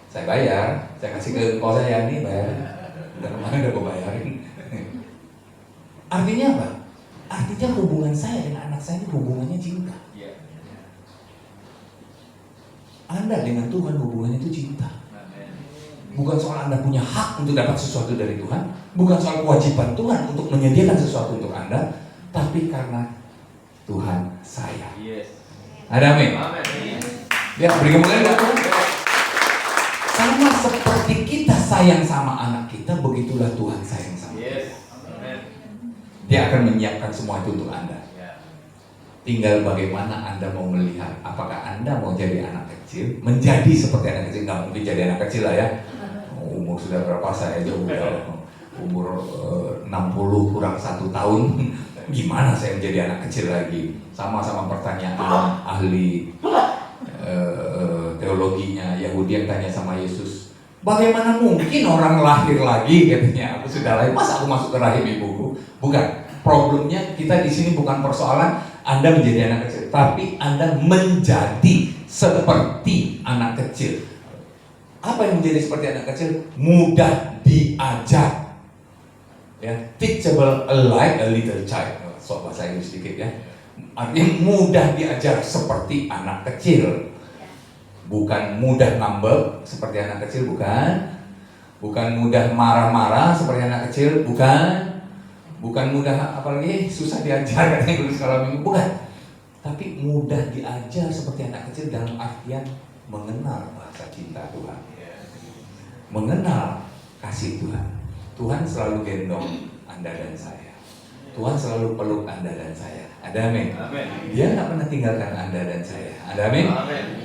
Saya bayar. Saya kasih ke engkau saya nih, bayar. Udah kemarin udah gue bayarin. Artinya apa? Artinya hubungan saya dengan anak saya ini hubungannya cinta. Anda dengan Tuhan hubungannya itu cinta. Bukan soal Anda punya hak untuk dapat sesuatu dari Tuhan, bukan soal kewajiban Tuhan untuk menyediakan sesuatu untuk Anda, tapi karena Tuhan sayang. Ada amin. Ya, beri kemuliaan buat Tuhan. Sama seperti kita sayang sama anak kita, begitulah Tuhan sayang sama kita. Dia akan menyiapkan semua itu untuk Anda. Tinggal bagaimana Anda mau melihat. Apakah Anda mau jadi anak kecil, menjadi seperti anak kecil? Nggak mungkin jadi anak kecil lah ya. Umur sudah berapa saya aja udah umur 60 kurang 1 tahun. Gimana saya menjadi anak kecil lagi? Sama-sama pertanyaan ahli teologinya Yahudi yang tanya sama Yesus, bagaimana mungkin orang lahir lagi? Katanya, aku sudah lahir, masa aku masuk ke rahim ibuku? Bukan. Problemnya kita di sini bukan persoalan Anda menjadi anak kecil, tapi Anda menjadi seperti anak kecil. Apa yang menjadi seperti anak kecil? Mudah diajar. Ya, teachable like a little child. So bahasa Inggris sedikit ya. Artinya mudah diajar seperti anak kecil. Bukan mudah ngambek seperti anak kecil, bukan. Bukan mudah marah-marah seperti anak kecil, bukan. Bukan mudah, apalagi susah diajar katanya guru sekolah minggu, bukan. Tapi mudah diajar seperti anak kecil dalam artian mengenal bahasa cinta Tuhan, mengenal kasih Tuhan. Tuhan selalu gendong Anda dan saya. Tuhan selalu peluk Anda dan saya. Ada amin. Dia nggak pernah tinggalkan Anda dan saya. Ada amin.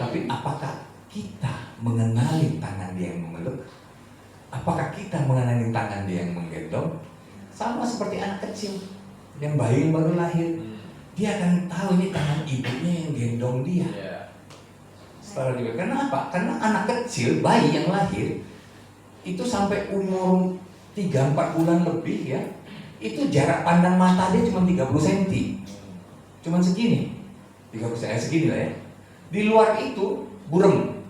Tapi apakah kita mengenali tangan Dia yang memeluk? Apakah kita mengenali tangan Dia yang menggendong? Sama seperti anak kecil yang bayi yang baru lahir, dia akan tahu ini tangan ibunya yang gendong dia. Setelah dia, karena apa? Karena anak kecil, bayi yang lahir itu sampai umur 3-4 bulan lebih ya, itu jarak pandang mata dia cuma 30 cm, cuma segini, 30 cm segini lah ya. Di luar itu burem,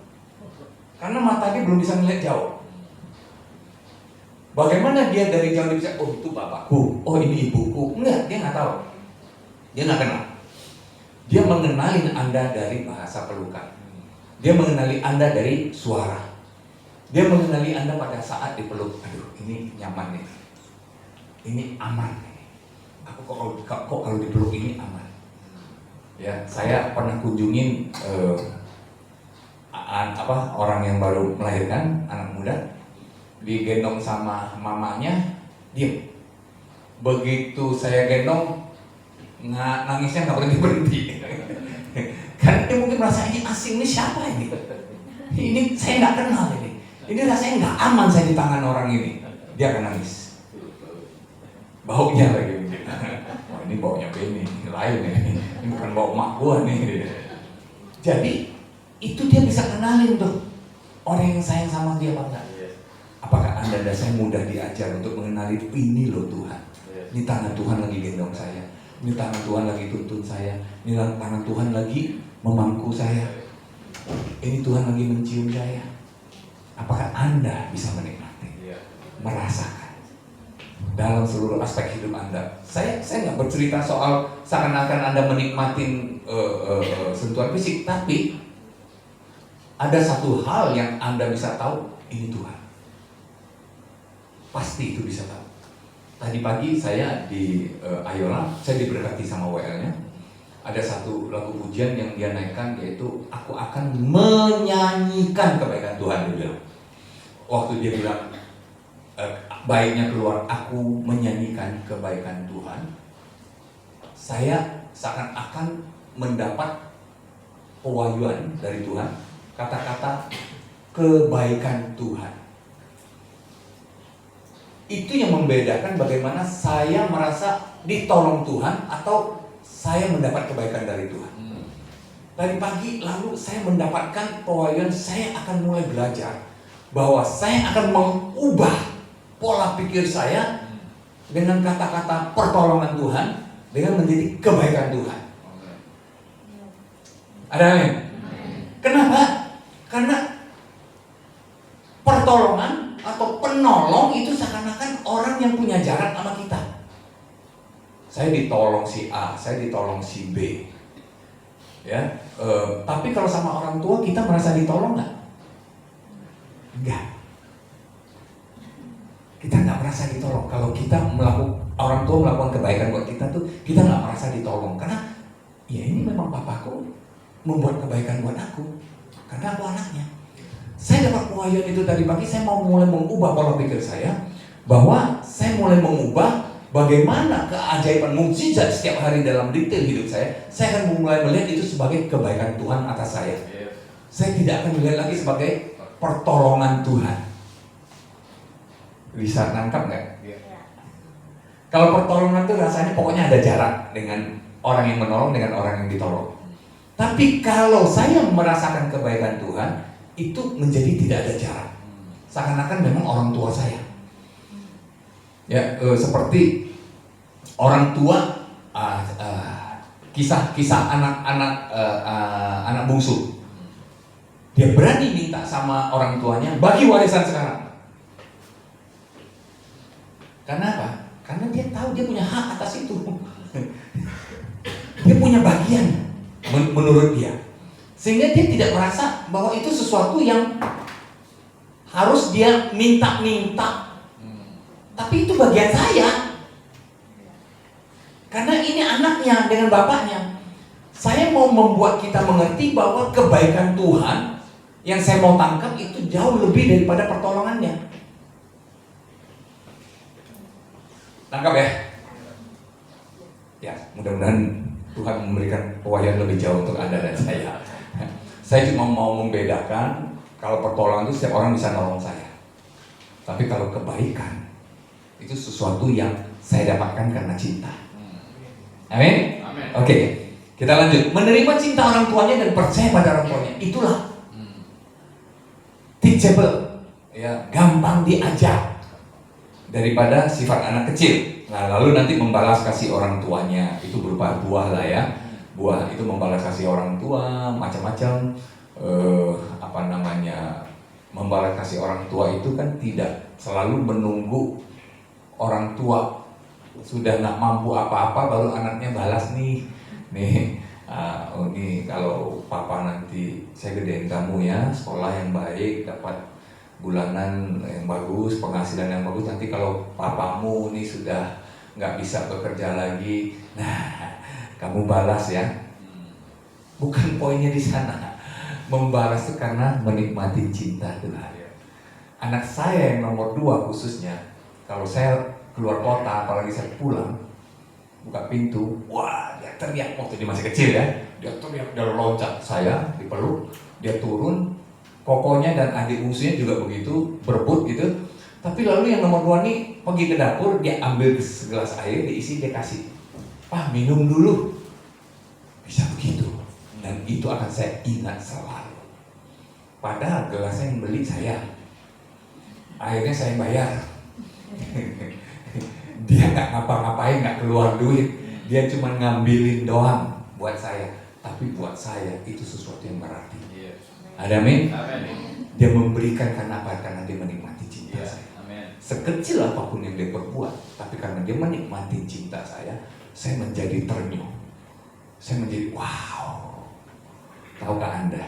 karena mata dia belum bisa melihat jauh. Bagaimana dia dari jauh bisa, oh itu bapakku, oh ini ibuku? Enggak, dia nggak tahu. Dia nggak kenal. Dia mengenali Anda dari bahasa pelukan. Dia mengenali Anda dari suara. Dia mengenali Anda pada saat dipeluk. Aduh, ini nyaman nih. Ini aman nih. Aku kok kalau dipeluk ini aman. Ya, saya pernah kunjungin orang yang baru melahirkan, anak muda, digendong sama mamanya, diem. Begitu saya gendong, nangisnya nggak berhenti. Karena dia mungkin merasa ini asing, ini siapa ini? Ini saya nggak kenal ini. Ini rasanya nggak aman saya di tangan orang ini. Dia akan nangis. Baunya lagi. Wah, ini baunya Benny, lain nih. Ini bukan bau mak gua nih. Jadi itu dia bisa kenalin tuh orang yang sayang sama dia apa enggak. Apakah Anda dan saya mudah diajar untuk mengenali ini loh Tuhan. Ini tangan Tuhan lagi gendong saya. Ini tangan Tuhan lagi tuntun saya. Ini tangan Tuhan lagi memangku saya. Ini Tuhan lagi mencium saya. Apakah Anda bisa menikmati, merasakan dalam seluruh aspek hidup Anda? Saya nggak bercerita soal seakan-akan Anda menikmati sentuhan fisik, tapi ada satu hal yang Anda bisa tahu, ini Tuhan. Pasti itu bisa tahu. Tadi pagi saya di Ayola, saya diberkati sama WL-nya. Ada satu lagu pujian yang dia naikkan, yaitu aku akan menyanyikan kebaikan Tuhan, dia bilang. Waktu dia bilang baiknya keluar aku menyanyikan kebaikan Tuhan, saya seakan-akan mendapat pewahyuan dari Tuhan, kata-kata kebaikan Tuhan. Itu yang membedakan bagaimana saya merasa ditolong Tuhan atau saya mendapat kebaikan dari Tuhan. Tadi pagi lalu saya mendapatkan pewahyuan, saya akan mulai belajar bahwa saya akan mengubah pola pikir saya dengan kata-kata pertolongan Tuhan dengan menjadi kebaikan Tuhan. Ada amin? Kenapa? Karena pertolongan atau penolong itu seakan-akan orang yang punya jarak sama kita. Saya ditolong si A, saya ditolong si B. Ya, tapi kalau sama orang tua kita merasa ditolong nggak? Enggak. Kita nggak merasa ditolong. Kalau kita orang tua melakukan kebaikan buat kita tuh, kita nggak merasa ditolong. Karena ya ini memang papaku membuat kebaikan buat aku, karena aku anaknya. Saya dapat pewahyuan itu tadi pagi, saya mau mulai mengubah pola pikir saya, bahwa saya mulai mengubah bagaimana keajaiban mukjizat setiap hari dalam detail hidup saya akan mulai melihat itu sebagai kebaikan Tuhan atas saya. Saya tidak akan melihat lagi sebagai pertolongan Tuhan. Bisa nangkap nggak? Kalau pertolongan itu rasanya pokoknya ada jarak dengan orang yang menolong dengan orang yang ditolong. Tapi kalau saya merasakan kebaikan Tuhan, itu menjadi tidak ada jarak. Seakan-akan memang orang tua saya. Ya, seperti orang tua, kisah anak bungsu. Dia berani minta sama orang tuanya bagi warisan sekarang. Karena apa? Karena dia tahu dia punya hak atas itu. Dia punya bagian menurut dia. Sehingga dia tidak merasa bahwa itu sesuatu yang harus dia minta-minta. Tapi itu bagian saya. Karena ini anaknya dengan bapaknya. Saya mau membuat kita mengerti bahwa kebaikan Tuhan yang saya mau tangkap itu jauh lebih daripada pertolongannya. Tangkap ya? Ya, mudah-mudahan Tuhan memberikan pewahyuan lebih jauh untuk Anda dan saya. Saya cuma mau membedakan, kalau pertolongan itu setiap orang bisa nolong saya. Tapi kalau kebaikan, itu sesuatu yang saya dapatkan karena cinta. Amin? Oke, kita lanjut. Menerima cinta orang tuanya dan percaya pada orang tuanya, itulah teachable, ya, gampang diajak daripada sifat anak kecil. Nah, lalu nanti membalas kasih orang tuanya itu berupa buah lah ya. Buah itu membalas kasih orang tua, macam-macam. Membalas kasih orang tua itu kan tidak selalu menunggu orang tua sudah nggak mampu apa-apa baru anaknya balas nih. Ini kalau papa nanti saya gedein kamu ya, sekolah yang baik, dapat bulanan yang bagus, penghasilan yang bagus. Nanti kalau papamu nih sudah nggak bisa bekerja lagi, nah kamu balas ya. Bukan poinnya di sana. Membalas itu karena menikmati cinta Tuhan. Anak saya yang nomor 2 khususnya, kalau saya keluar kota, apalagi saya pulang, buka pintu, wah dia teriak waktu dia masih kecil ya. Dia teriak, dia loncat, saya dipeluk, dia turun. Kokonya dan adik bungsunya juga begitu, berebut gitu. Tapi lalu yang nomor 2 nih pergi ke dapur, dia ambil segelas air, diisi, dia kasih. Pak, minum dulu. Bisa begitu. Dan itu akan saya ingat selalu. Padahal gelasnya yang beli saya. Akhirnya saya bayar. Dia nggak ngapa-ngapain, nggak keluar duit. Dia cuma ngambilin doang buat saya. Tapi buat saya itu sesuatu yang berarti. Ada amin? Dia memberikan karena apa? Karena dia menikmati cinta saya. Sekecil apapun yang dia perbuat, tapi karena dia menikmati cinta saya menjadi ternyuh. Saya menjadi wow. Tahukah Anda?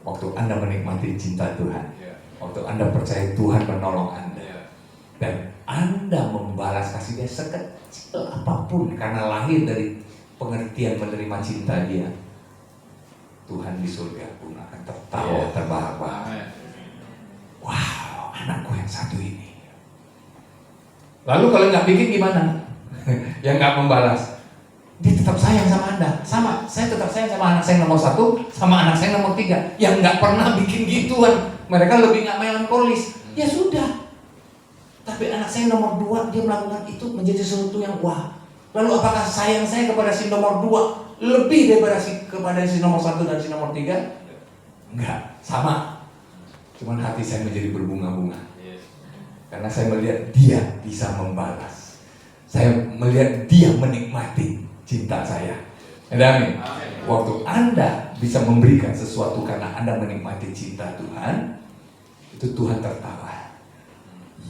Waktu Anda menikmati cinta Tuhan, waktu Anda percaya Tuhan menolong Anda, dan Anda membalas kasih dia sekecil apapun karena lahir dari pengertian menerima cinta dia, Tuhan di surga pun akan tertawa terbahak-bahak. Wow, anakku yang satu ini. Lalu kalau nggak bikin gimana? Yang nggak membalas, dia tetap sayang sama Anda. Sama, saya tetap sayang sama anak saya nomor 1, sama anak saya nomor 3. Yang nggak pernah bikin gituan. Mereka lebih nggak melankolis. Ya sudah. Tapi anak saya nomor 2, dia melakukan itu menjadi sesuatu yang wah. Lalu apakah sayang saya kepada si nomor 2 lebih daripada kepada si nomor 1 dan si nomor 3? Enggak, sama. Cuman hati saya menjadi berbunga-bunga. Karena saya melihat dia bisa membalas. Saya melihat dia menikmati cinta saya. Amin. Waktu Anda bisa memberikan sesuatu karena Anda menikmati cinta Tuhan, itu Tuhan tertawa.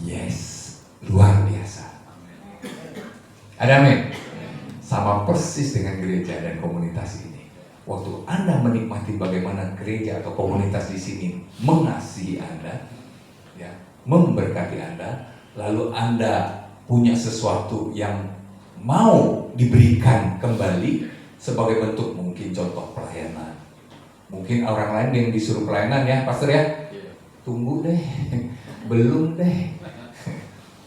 Yes, luar biasa. Amin. Sama persis dengan gereja dan komunitas ini. Waktu Anda menikmati bagaimana gereja atau komunitas di sini mengasihi Anda, ya, memberkati Anda, lalu Anda punya sesuatu yang mau diberikan kembali sebagai bentuk mungkin contoh pelayanan. Mungkin orang lain yang disuruh pelayanan ya, pastor ya, tunggu deh, belum deh.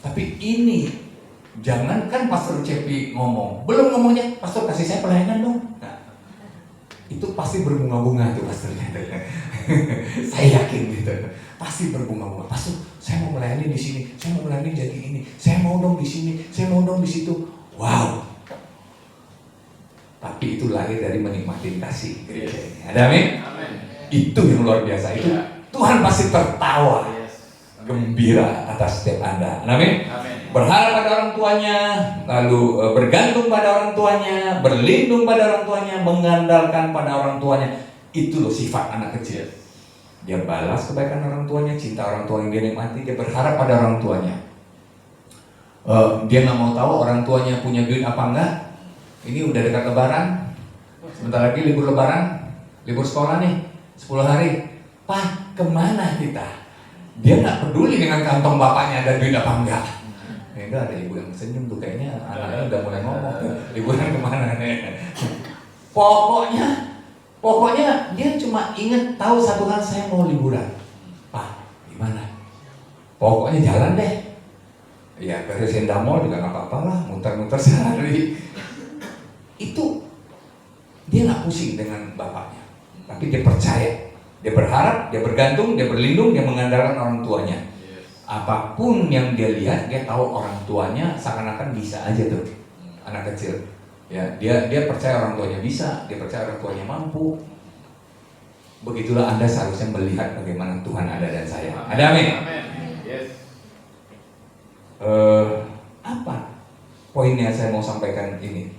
Tapi ini jangan kan Pastor Cepi ngomong, belum ngomongnya, Pastor kasih saya pelayanan dong. Nah, itu pasti berbunga-bunga tuh pastornya. Saya yakin gitu, pasti berbunga-bunga. Pastor, saya mau melayani di sini, saya mau melayani jadi ini, saya mau dong di sini, saya mau dong di situ. Wow. Tapi itu lahir dari menikmati kasih gereja ini. Ada amin? Itu yang luar biasa. Itu Tuhan pasti tertawa, gembira atas setiap Anda. Amin. Berharap pada orang tuanya, lalu bergantung pada orang tuanya, berlindung pada orang tuanya, mengandalkan pada orang tuanya. Itu loh sifat anak kecil. Dia balas kebaikan orang tuanya, cinta orang tua yang dia nikmati, dia berharap pada orang tuanya. Dia nggak mau tahu orang tuanya punya duit apa enggak. Ini udah dekat lebaran, sebentar lagi libur lebaran, libur sekolah nih, 10 hari. Pak, kemana kita? Dia nggak peduli dengan kantong bapaknya ada duit apa enggak. Enggak, ada ibu yang senyum tuh, kayaknya anaknya udah mulai ngomong, liburan kemana nih. Pokoknya dia cuma inget tahu satu hal, saya mau liburan. Pak, gimana? Pokoknya jalan deh. Ya beresin damol juga nggak apa-apa lah, muter-muter sehari. Itu dia nggak pusing dengan bapaknya, tapi dia percaya, dia berharap, dia bergantung, dia berlindung, dia mengandalkan orang tuanya. Apapun yang dia lihat, dia tahu orang tuanya seakan-akan bisa aja tuh, anak kecil. Ya, dia percaya orang tuanya bisa, dia percaya orang tuanya mampu. Begitulah Anda seharusnya melihat bagaimana Tuhan ada dan saya. Ada amin. Apa poinnya saya mau sampaikan ini?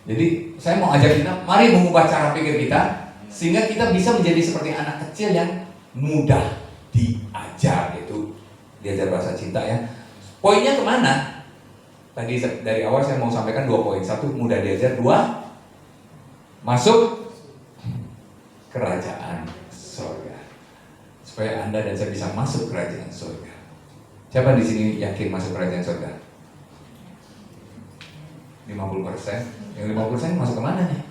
Jadi saya mau ajak kita, mari mengubah cara pikir kita sehingga kita bisa menjadi seperti anak kecil yang mudah diajar gitu. Diajar bahasa cinta ya. Poinnya kemana? Tadi dari awal saya mau sampaikan 2 poin. 1, mudah diajar. 2, masuk kerajaan surga. supaya Anda dan saya bisa masuk kerajaan surga. Siapa di sini yakin masuk kerajaan surga? 50%. Yang 50% masuk kemana nih?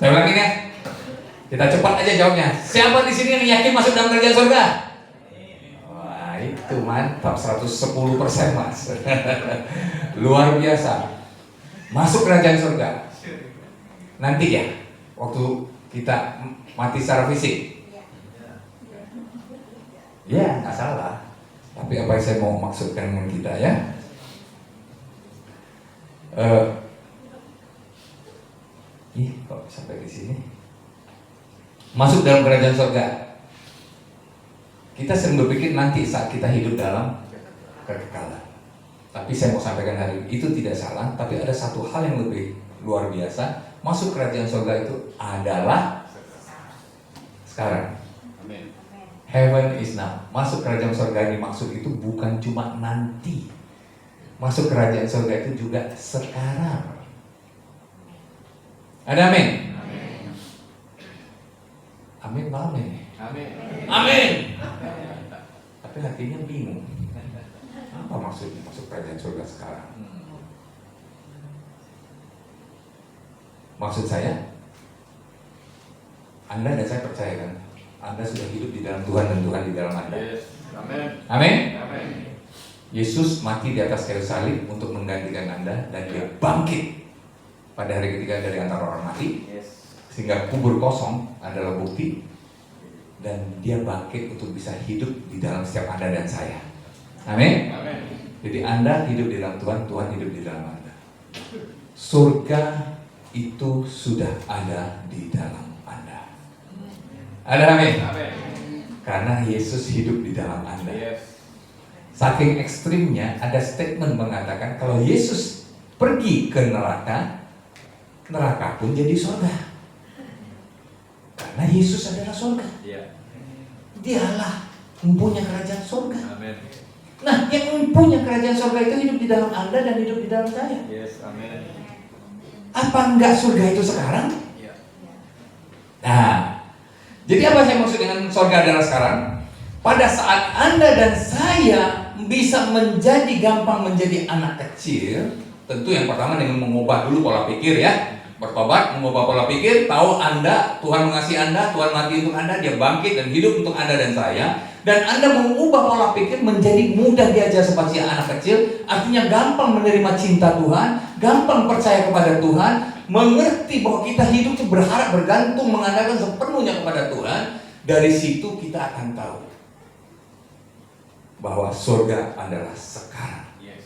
Saya ulangin ya. Kita cepat aja jawabnya. Siapa di sini yang yakin masuk dalam kerajaan surga? Wah, itu mantap, 110% Mas. Luar biasa. Masuk kerajaan surga. Nanti ya, waktu kita mati secara fisik. Ya, nggak salah. Tapi apa yang saya mau maksudkan dengan kita ya? Kok sampai di sini? Masuk dalam kerajaan surga. Kita sering berpikir nanti saat kita hidup dalam kekekalan. Tapi saya mau sampaikan hari ini, itu tidak salah. Tapi ada satu hal yang lebih luar biasa. Masuk kerajaan surga itu adalah sekarang. Amin. Heaven is now. Masuk kerajaan surga ini maksud itu bukan cuma nanti. Masuk kerajaan surga itu juga sekarang. Ada amin? Amin apa amin? Amin. Amin. Tapi hatinya bingung. Apa maksudnya masuk kerajaan surga sekarang? Maksud saya, Anda dan saya percaya kan, Anda sudah hidup di dalam Tuhan dan Tuhan di dalam Anda. Yes. Amin. Amin. Amin. Yesus mati di atas kayu salib untuk menggantikan Anda dan Dia bangkit pada hari ketiga dari antara orang mati. Yes. Sehingga kubur kosong adalah bukti dan Dia bangkit untuk bisa hidup di dalam setiap Anda dan saya. Amin. Amin. Jadi Anda hidup di dalam Tuhan, Tuhan hidup di dalam Anda. Surga itu sudah ada di dalam Anda. Ada amin? Amin. Karena Yesus hidup di dalam Anda. Yes. Saking ekstrimnya ada statement mengatakan kalau Yesus pergi ke neraka, neraka pun jadi surga. Karena Yesus adalah surga. Iya. Dialah mempunyai kerajaan surga. Amin. Nah, yang mempunyai kerajaan surga itu hidup di dalam Anda dan hidup di dalam saya. Yes. Amin. Apa enggak surga itu sekarang? Iya. Nah, jadi apa saya maksud dengan surga adalah sekarang? Pada saat Anda dan saya bisa gampang menjadi anak kecil, tentu yang pertama dengan mengubah dulu pola pikir ya. Bertobat, mengubah pola pikir, tahu Anda, Tuhan mengasihi Anda, Tuhan mati untuk Anda, Dia bangkit dan hidup untuk Anda dan saya. Dan Anda mengubah pola pikir menjadi mudah diajar seperti anak kecil, artinya gampang menerima cinta Tuhan, gampang percaya kepada Tuhan, mengerti bahwa kita hidup itu berharap, bergantung, mengandalkan sepenuhnya kepada Tuhan. Dari situ kita akan tahu bahwa surga adalah sekarang. Yes.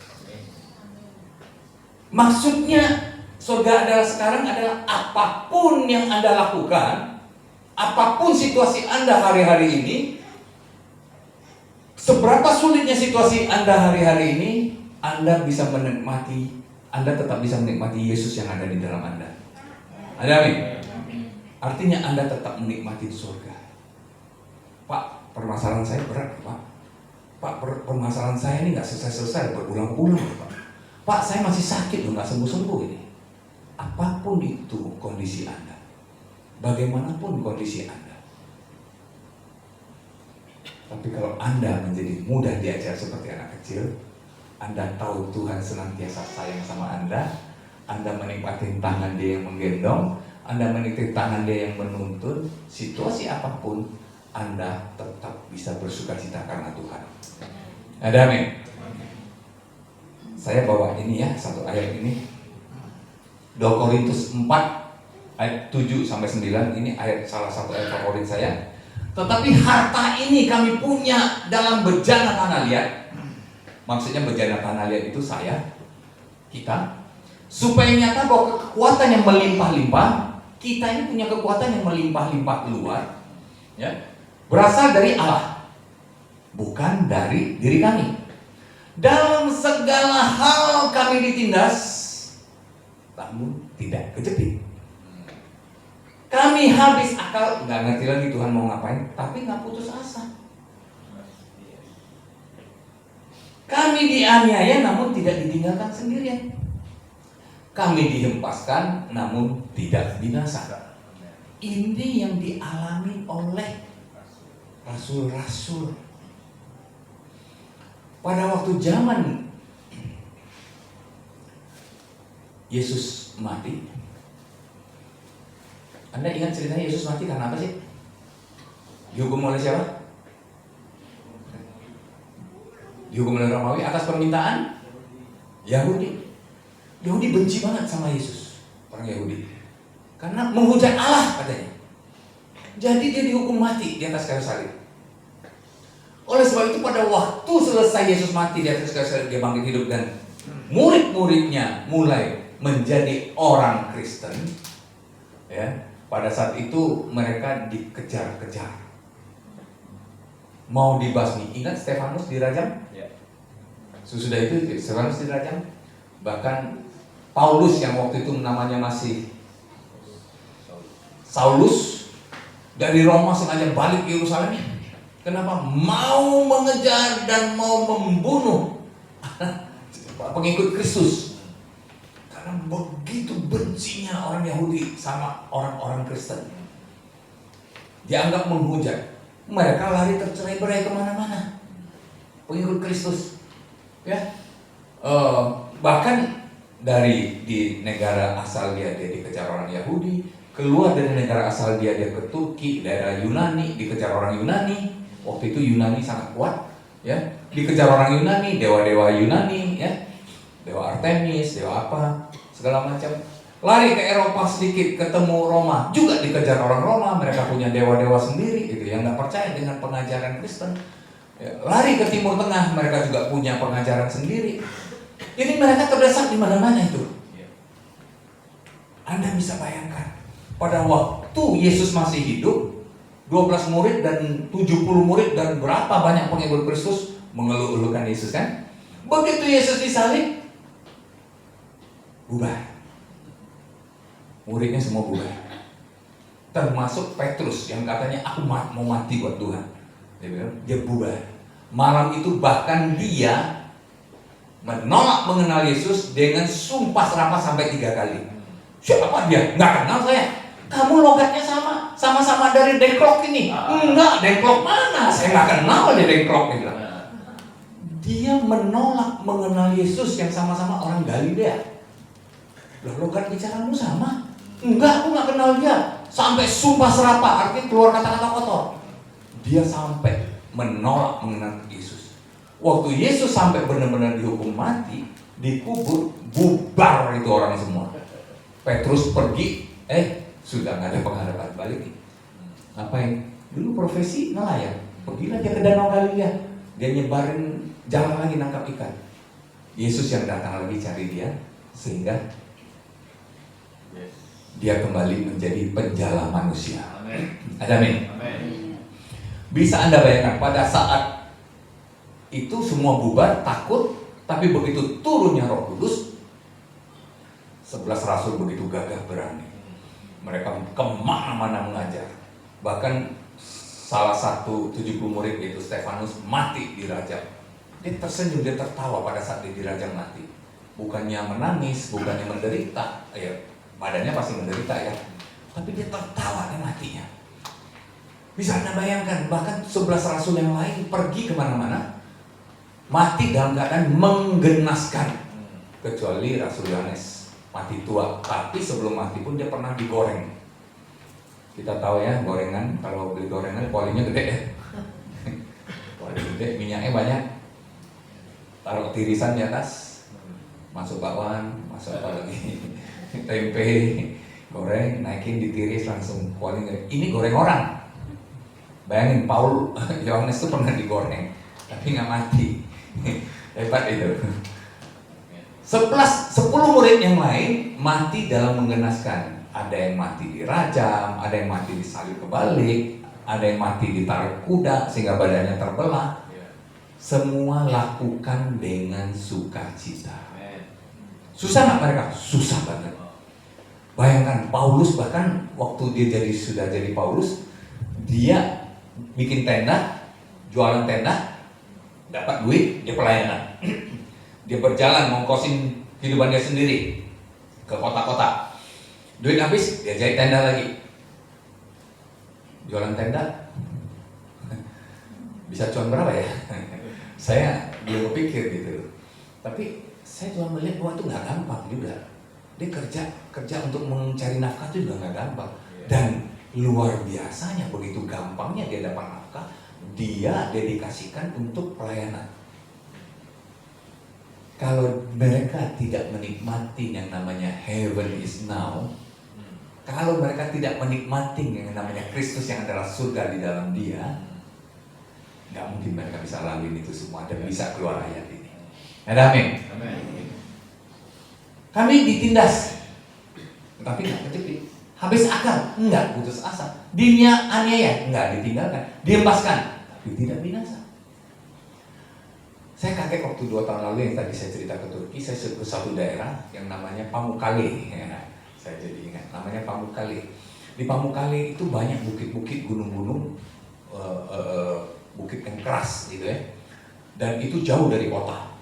Maksudnya surga adalah sekarang adalah apapun yang Anda lakukan, apapun situasi Anda hari-hari ini, seberapa sulitnya situasi Anda hari-hari ini, Anda bisa menikmati, Anda tetap bisa menikmati Yesus yang ada di dalam Anda. Ada amin? Artinya Anda tetap menikmati surga. Pak, permasalahan saya berat Pak. Pak, permasalahan saya ini nggak selesai-selesai, berulang-ulang Pak. Pak, saya masih sakit loh, nggak sembuh-sembuh ini. Apapun itu kondisi Anda, bagaimanapun kondisi Anda, tapi kalau Anda menjadi mudah diajar seperti anak kecil, Anda tahu Tuhan senantiasa sayang sama Anda menikmati tangan Dia yang menggendong, Anda menikmati tangan Dia yang menuntun, situasi apapun, Anda tetap bisa bersukacita karena Tuhan. Ada amin? Saya bawa ini ya, satu ayat ini. 2 Korintus 4 ayat 7 sampai 9, ini ayat salah satu ayat favorit saya. Tetapi harta ini kami punya dalam bejana tanah liat. Maksudnya bejana tanah liat itu saya, kita, supaya nyata bahwa kekuatan yang melimpah-limpah, kita ini punya kekuatan yang melimpah-limpah keluar, ya, berasal dari Allah, bukan dari diri kami. Dalam segala hal kami ditindas, namun tidak kejepit. Kami habis akal, nggak ngerti lagi Tuhan mau ngapain, tapi nggak putus asa. Kami dianiaya namun tidak ditinggalkan sendirian. Kami dihempaskan namun tidak binasa. Ini yang dialami oleh rasul-rasul. Pada waktu zaman Yesus mati, Anda ingat ceritanya Yesus mati karena apa sih? Dihukum oleh siapa? Dihukum oleh Romawi atas permintaan Yahudi. Yahudi benci banget sama Yesus, orang Yahudi, karena menghujat Allah katanya. Jadi dia dihukum mati di atas kayu salib. Oleh sebab itu pada waktu selesai Yesus mati di atas kayu salib, dia bangkit hidup dan murid-muridnya mulai menjadi orang Kristen. Ya, pada saat itu mereka dikejar-kejar, mau dibasmi. Ingat Stefanus dirajam? Sesudah itu Stefanus dirajam. Bahkan Paulus yang waktu itu namanya masih Saulus, dari Roma sengaja balik ke Yerusalem. Kenapa? Mau mengejar dan mau membunuh pengikut Kristus. Karena begitu bencinya orang Yahudi sama orang-orang Kristen. Dianggap menghujat. Mereka lari tercerai-berai kemana-mana. Pengikut Kristus. Ya, bahkan di negara asal dia dikejar orang Yahudi, keluar dari negara asal dia ke Turki, daerah Yunani, dikejar orang Yunani. Waktu itu Yunani sangat kuat, ya, dikejar orang Yunani, dewa-dewa Yunani, ya, dewa Artemis, dewa apa, segala macam. Lari ke Eropa sedikit, ketemu Roma, juga dikejar orang Roma. Mereka punya dewa-dewa sendiri, gitu, yang nggak percaya dengan pengajaran Kristen. Ya, lari ke Timur Tengah, mereka juga punya pengajaran sendiri. Jadi mereka terdesak di mana-mana itu. Anda bisa bayangkan, pada waktu Yesus masih hidup, 12 murid dan 70 murid dan berapa banyak pengikut Kristus mengeluh-elukan Yesus, kan? Begitu Yesus disalib, bubar. Muridnya semua bubar. Termasuk Petrus yang katanya aku mau mati buat Tuhan. Dia bubar. Malam itu bahkan dia menolak mengenal Yesus dengan sumpah serapah sampai 3 kali. Siapa dia? Nggak kenal saya. Kamu logatnya sama-sama dari Dengklok ini. Enggak, Dengklok mana? Saya nggak kenal dia Dengklok. Dia menolak mengenal Yesus yang sama-sama orang Galilea. Loh, logat bicaramu sama? Enggak, aku nggak kenal dia. Sampai sumpah serapah, artinya keluar kata-kata kotor. Dia sampai menolak mengenal Yesus. Waktu Yesus sampai benar-benar dihukum mati, dikubur, bubar itu orang semua. Petrus pergi, sudah nggak ada pengharapan balik. Ngapain? Dulu profesi nelayan, pergilah dia ke Danau Galilea, dia nyebarin jalan lagi nangkap ikan. Yesus yang datang lagi cari dia, sehingga dia kembali menjadi penjala manusia. Amin. Bisa Anda bayangkan pada saat itu semua bubar, takut, tapi begitu turunnya Roh Kudus, 11 rasul begitu gagah berani. Mereka kemana-mana mengajar. Bahkan salah satu 70 murid yaitu Stefanus mati dirajam. Dia tersenyum, dia tertawa pada saat dia dirajam mati. Bukannya menangis, bukannya menderita, ya badannya pasti menderita ya, tapi dia tertawa dia matinya. Bisa Anda bayangkan, bahkan 11 rasul yang lain pergi kemana-mana, mati dalam keadaan menggenaskan, kecuali Rasul Yohanes mati tua. Tapi sebelum mati pun dia pernah digoreng. Kita tahu ya, gorengan, kalau beli gorengan polinya gede ya. Poli gede, minyaknya banyak. Taruh tirisan di atas, masuk bakwan, masuk apa lagi, tempe, goreng, naikin ditiris langsung poli gede. Ini goreng orang. Bayangin, Yohanes itu pernah digoreng, tapi nggak mati. Hebat itu. 10 murid yang lain mati dalam menggenaskan. Ada yang mati dirajam, ada yang mati disalib kebalik, ada yang mati ditarik kuda sehingga badannya terbelah. Semua lakukan dengan sukacita. Susah nggak mereka? Susah banget. Bayangkan Paulus, bahkan waktu dia sudah jadi Paulus, dia bikin tenda, jualan tenda, dapat duit, dia pelayanan. Dia berjalan ngongkosin kehidupan dia sendiri ke kota-kota. Duit habis, dia jahit tenda lagi. jualan tenda bisa cuan berapa ya? Saya belum pikir gitu. Tapi saya cuma melihat bahwa itu nggak gampang juga. Dia kerja untuk mencari nafkah itu juga nggak gampang. Dan luar biasanya begitu gampangnya dia dapat nafkah, dia dedikasikan untuk pelayanan. Kalau mereka tidak menikmati yang namanya heaven is now, kalau mereka tidak menikmati yang namanya Kristus yang adalah surga di dalam dia, nggak mungkin mereka bisa lalui itu semua dan bisa keluar ayat ini. Ada amin. Kami ditindas, tapi nggak kejepit. Habis akal, enggak putus asa. Aniaya, enggak ditinggalkan. Diempaskan, tapi tidak binasa. Saya kaget waktu 2 tahun lalu yang tadi saya cerita ke Turki, saya ke satu daerah yang namanya Pamukkale. Ya, saya jadi ingat, namanya Pamukkale. Di Pamukkale itu banyak bukit-bukit, gunung-gunung, bukit yang keras gitu ya. Dan itu jauh dari kota.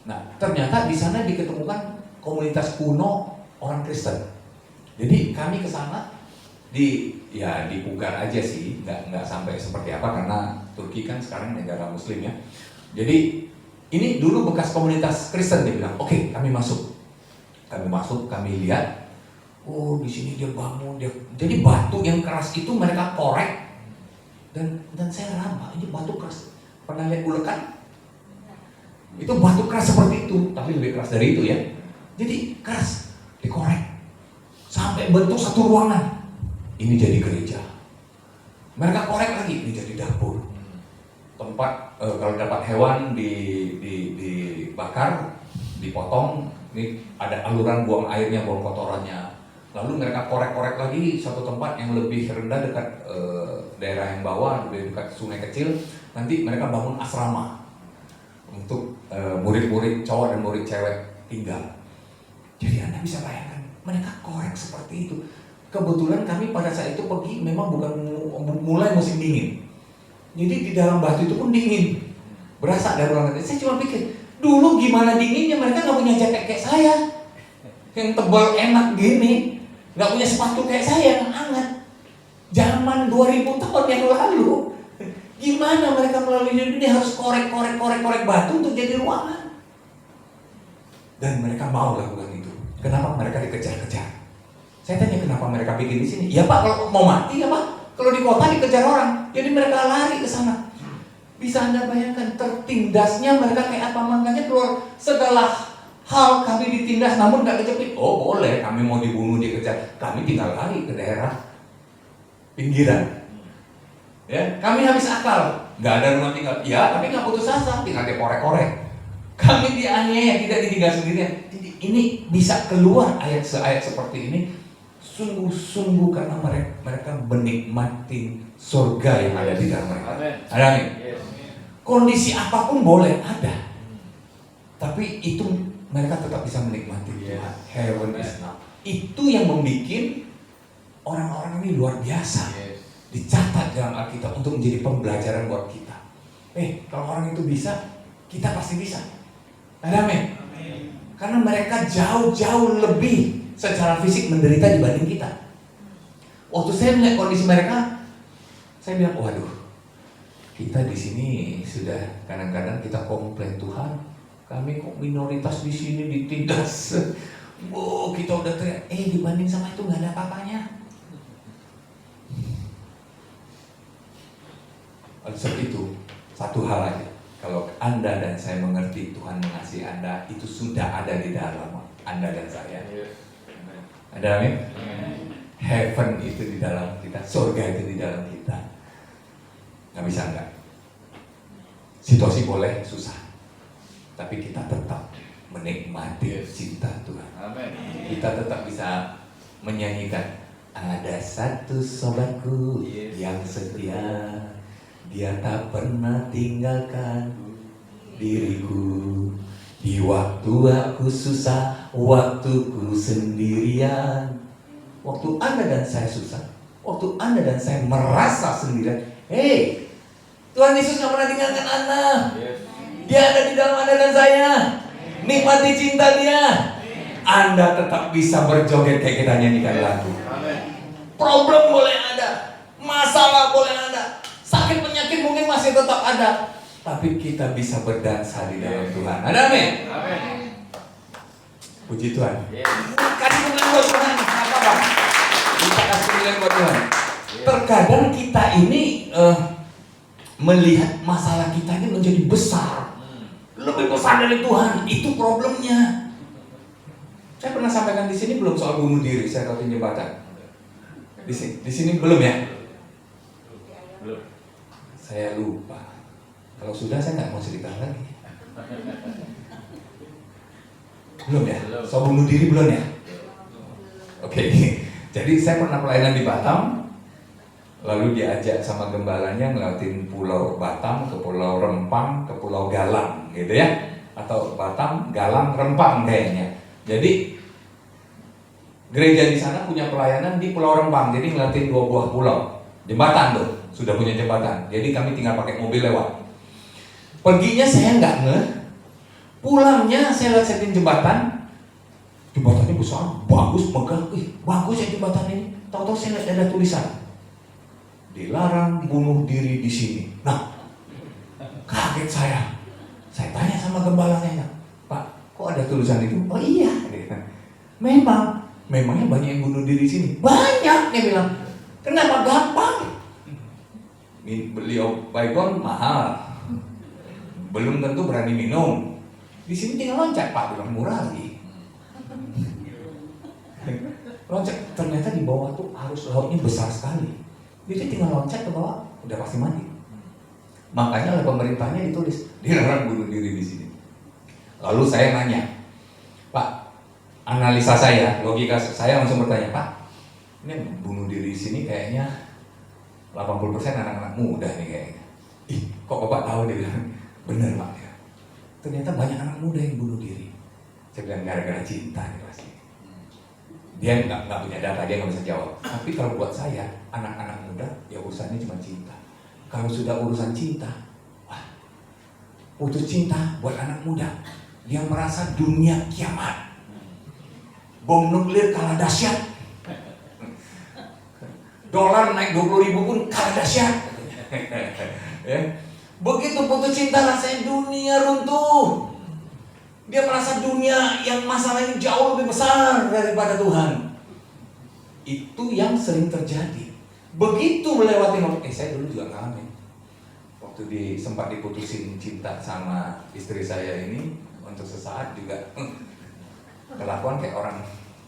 Nah, ternyata di sana diketemukan komunitas kuno orang Kristen. Jadi kami ke sana dipugar aja sih, nggak sampai seperti apa karena Turki kan sekarang negara Muslim ya. Jadi ini dulu bekas komunitas Kristen, dia bilang, oke, kami masuk, kami lihat, oh di sini dia bangun, jadi batu yang keras itu mereka korek dan saya ramah, ini batu keras. Pernah lihat ulekan? Itu batu keras seperti itu, tapi lebih keras dari itu ya. Jadi keras, dikorek sampai bentuk satu ruangan. Ini jadi gereja. Mereka korek lagi, ini jadi dapur. Tempat kalau dapat hewan dibakar, dipotong, ini ada aluran buang airnya, buang kotorannya. Lalu mereka korek-korek lagi satu tempat yang lebih rendah dekat daerah yang bawah, lebih dekat sungai kecil. Nanti mereka bangun asrama untuk murid-murid cowok dan murid cewek tinggal. Jadi Anda bisa bayangkan, mereka korek seperti itu. Kebetulan kami pada saat itu pergi memang bukan mulai musim dingin. Jadi di dalam batu itu pun dingin. Berasa dari ruangan. Saya cuma pikir, dulu gimana dinginnya, mereka nggak punya jaket kayak saya. Yang tebal enak gini. Nggak punya sepatu kayak saya, hangat. Zaman 2000 tahun yang lalu. Gimana mereka melalui hidup ini harus korek batu untuk jadi ruangan. Dan mereka mau lakukan itu. Kenapa mereka dikejar-kejar? Saya tanya kenapa mereka bikin di sini? Ya Pak, kalau mau mati ya Pak. Kalau di kota dikejar orang, jadi mereka lari ke sana. Bisa Anda bayangkan tertindasnya mereka kayak apa? Makanya keluar segala hal kami ditindas, namun nggak kejepit. Oh boleh, kami mau dibunuh, dikejar, kami tinggal lari ke daerah pinggiran. Ya, kami habis akal, nggak ada rumah tinggal. Ya, tapi nggak putus asa, tinggal dikorek-korek. Kami dianiaya, tidak ditinggal sendirian. Jadi ini bisa keluar ayat seperti ini. Sungguh-sungguh karena mereka menikmati surga yang ada di dalam mereka. Ada nih. Kondisi apapun boleh ada, tapi itu mereka tetap bisa menikmati Tuhan. Heaven is now. Itu yang membuat orang-orang ini luar biasa. Dicatat dalam Alkitab untuk menjadi pembelajaran buat kita. Kalau orang itu bisa, kita pasti bisa. Ada amin. Karena mereka jauh-jauh lebih secara fisik menderita dibanding kita. Waktu saya melihat kondisi mereka, saya bilang, waduh, kita di sini sudah kadang-kadang kita komplain, Tuhan, kami kok minoritas di sini ditindas. Oh, kita udah teriak, dibanding sama itu nggak ada apa-apanya. Seperti itu, satu hal aja. Kalau Anda dan saya mengerti Tuhan mengasihi Anda, itu sudah ada di dalam Anda dan saya. Ada amin? Heaven itu di dalam kita, surga itu di dalam kita. Nggak bisa enggak. Situasi boleh susah, tapi kita tetap menikmati cinta Tuhan. Kita tetap bisa menyanyikan, ada satu sobatku yang setia, dia tak pernah tinggalkan diriku. Di waktu aku susah, waktuku sendirian. Waktu Anda dan saya susah, waktu Anda dan saya merasa sendirian, Tuhan Yesus gak pernah tinggalkan Anda. Dia ada di dalam Anda dan saya. Nikmati cinta Dia. Anda tetap bisa berjoget kayak kita nyanyikan lagu. Problem boleh ada, masalah boleh ada, sakit penyakit mungkin masih tetap ada, tapi kita bisa berdansa di dalam Tuhan. Ada amin? Puji Tuhan. Kasih kemuliaan buat Tuhan. Apa Bang? Kita kasih kemuliaan buat Tuhan. Terkadang kita ini melihat masalah kita ini menjadi besar, lebih besar dari Tuhan. Itu problemnya. Saya pernah sampaikan di sini belum soal bunuh diri. Saya tahu jembatan. Di sini belum ya? Belum. Saya lupa. Kalau sudah saya nggak mau cerita lagi. Belum ya? Soal bunuh diri belum ya? Oke. Jadi saya pernah pelayanan di Batam. Lalu diajak sama gembalanya ngeliatin pulau Batam ke pulau Rempang ke pulau Galang, gitu ya? Atau Batam, Galang, Rempang kayaknya. Jadi gereja di sana punya pelayanan di Pulau Rempang, jadi ngeliatin 2 buah pulau, jembatan tuh, sudah punya jembatan. Jadi kami tinggal pakai mobil lewat. Perginya saya nggak ngeh, pulangnya saya lihat setting jembatan, jembatannya besar, bagus, megah, bagus ya jembatan ini. Tahu-tahu saya lihat ada tulisan, dilarang bunuh diri di sini. Nah, kaget saya. Saya tanya sama gembalanya, Pak, kok ada tulisan itu? Oh iya, memangnya banyak yang bunuh diri di sini? Banyak, dia bilang. Kenapa? Gampang. Beliau baygon mahal, belum tentu berani minum. Di sini tinggal loncat, Pak, bilang murah lagi. Loncat, ternyata di bawah tuh arus lautnya besar sekali. Jadi tinggal loncat ke bawah, udah pasti mati. Makanya oleh pemerintahnya ditulis dilarang bunuh diri di sini. Lalu saya nanya, Pak, analisa saya, logika saya langsung bertanya, Pak, ini bunuh diri di sini kayaknya 80% anak-anak muda nih kayaknya. Kok Bapak tahu? Dia bilang, bener Pak ya. Ternyata banyak anak muda yang bunuh diri. Saya bilang gara-gara cinta nih pasti. Dia nggak punya data, dia nggak bisa jawab. Tapi kalau buat saya, anak-anak muda ya urusannya cuma cinta. Kalau sudah urusan cinta, wah, putus cinta buat anak muda, dia merasa dunia kiamat. Bom nuklir kalah dahsyat, dolar naik 20.000 pun kalah dahsyat. Ya. Begitu putus cinta rasanya dunia runtuh. Dia merasa dunia yang masalahnya jauh lebih besar daripada Tuhan. Itu yang sering terjadi. Begitu melewati saya dulu juga ngalamin. Waktu sempat diputusin cinta sama istri saya ini, untuk sesaat juga kelakuan kayak orang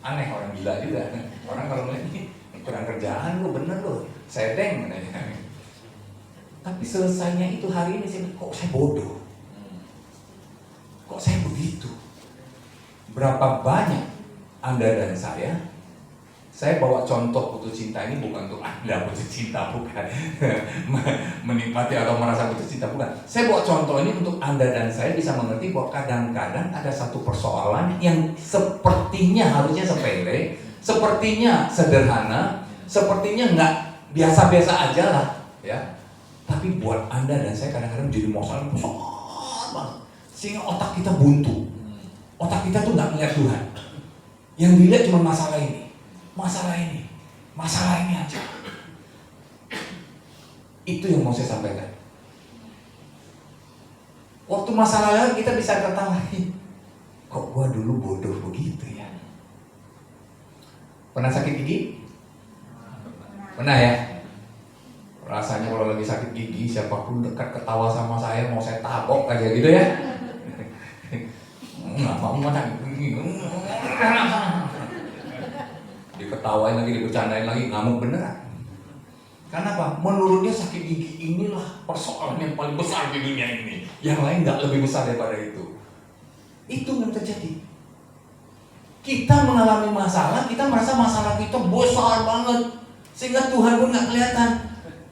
aneh, orang gila juga. Orang kalau ngeliat ini kurang kerjaan lu, bener lu, sedeng. Tapi selesainya itu hari ini saya, kok saya bodoh, kok saya begitu. Berapa banyak Anda dan saya bawa contoh putus cinta ini bukan untuk Anda putus cinta, bukan menikmati atau merasa putus cinta, bukan. Saya bawa contoh ini untuk Anda dan saya bisa mengerti bahwa kadang-kadang ada satu persoalan yang sepertinya harusnya sepele, sepertinya sederhana, sepertinya nggak biasa-biasa aja lah, ya. Tapi buat Anda dan saya kadang-kadang jadi masalah besar banget, sehingga otak kita buntu, otak kita tuh nggak melihat Tuhan. Yang dilihat cuma masalah ini. Masalah ini aja. Itu yang mau saya sampaikan. Waktu masalah lalu kita bisa ketawain, kok gua dulu bodoh begitu ya. Pernah sakit gigi? Pernah ya? Rasanya kalau lagi sakit gigi, siapapun dekat ketawa sama saya, mau saya tabok aja gitu ya. Nggak mau makan gigi. Diketawain lagi, dibercandain lagi, ngamuk beneran. Karena apa? Menurutnya sakit gigi inilah persoalan yang paling besar di dunia ini. Yang lain nggak lebih besar daripada itu. Itu yang terjadi. Kita mengalami masalah, kita merasa masalah kita besar banget, sehingga Tuhan pun nggak kelihatan.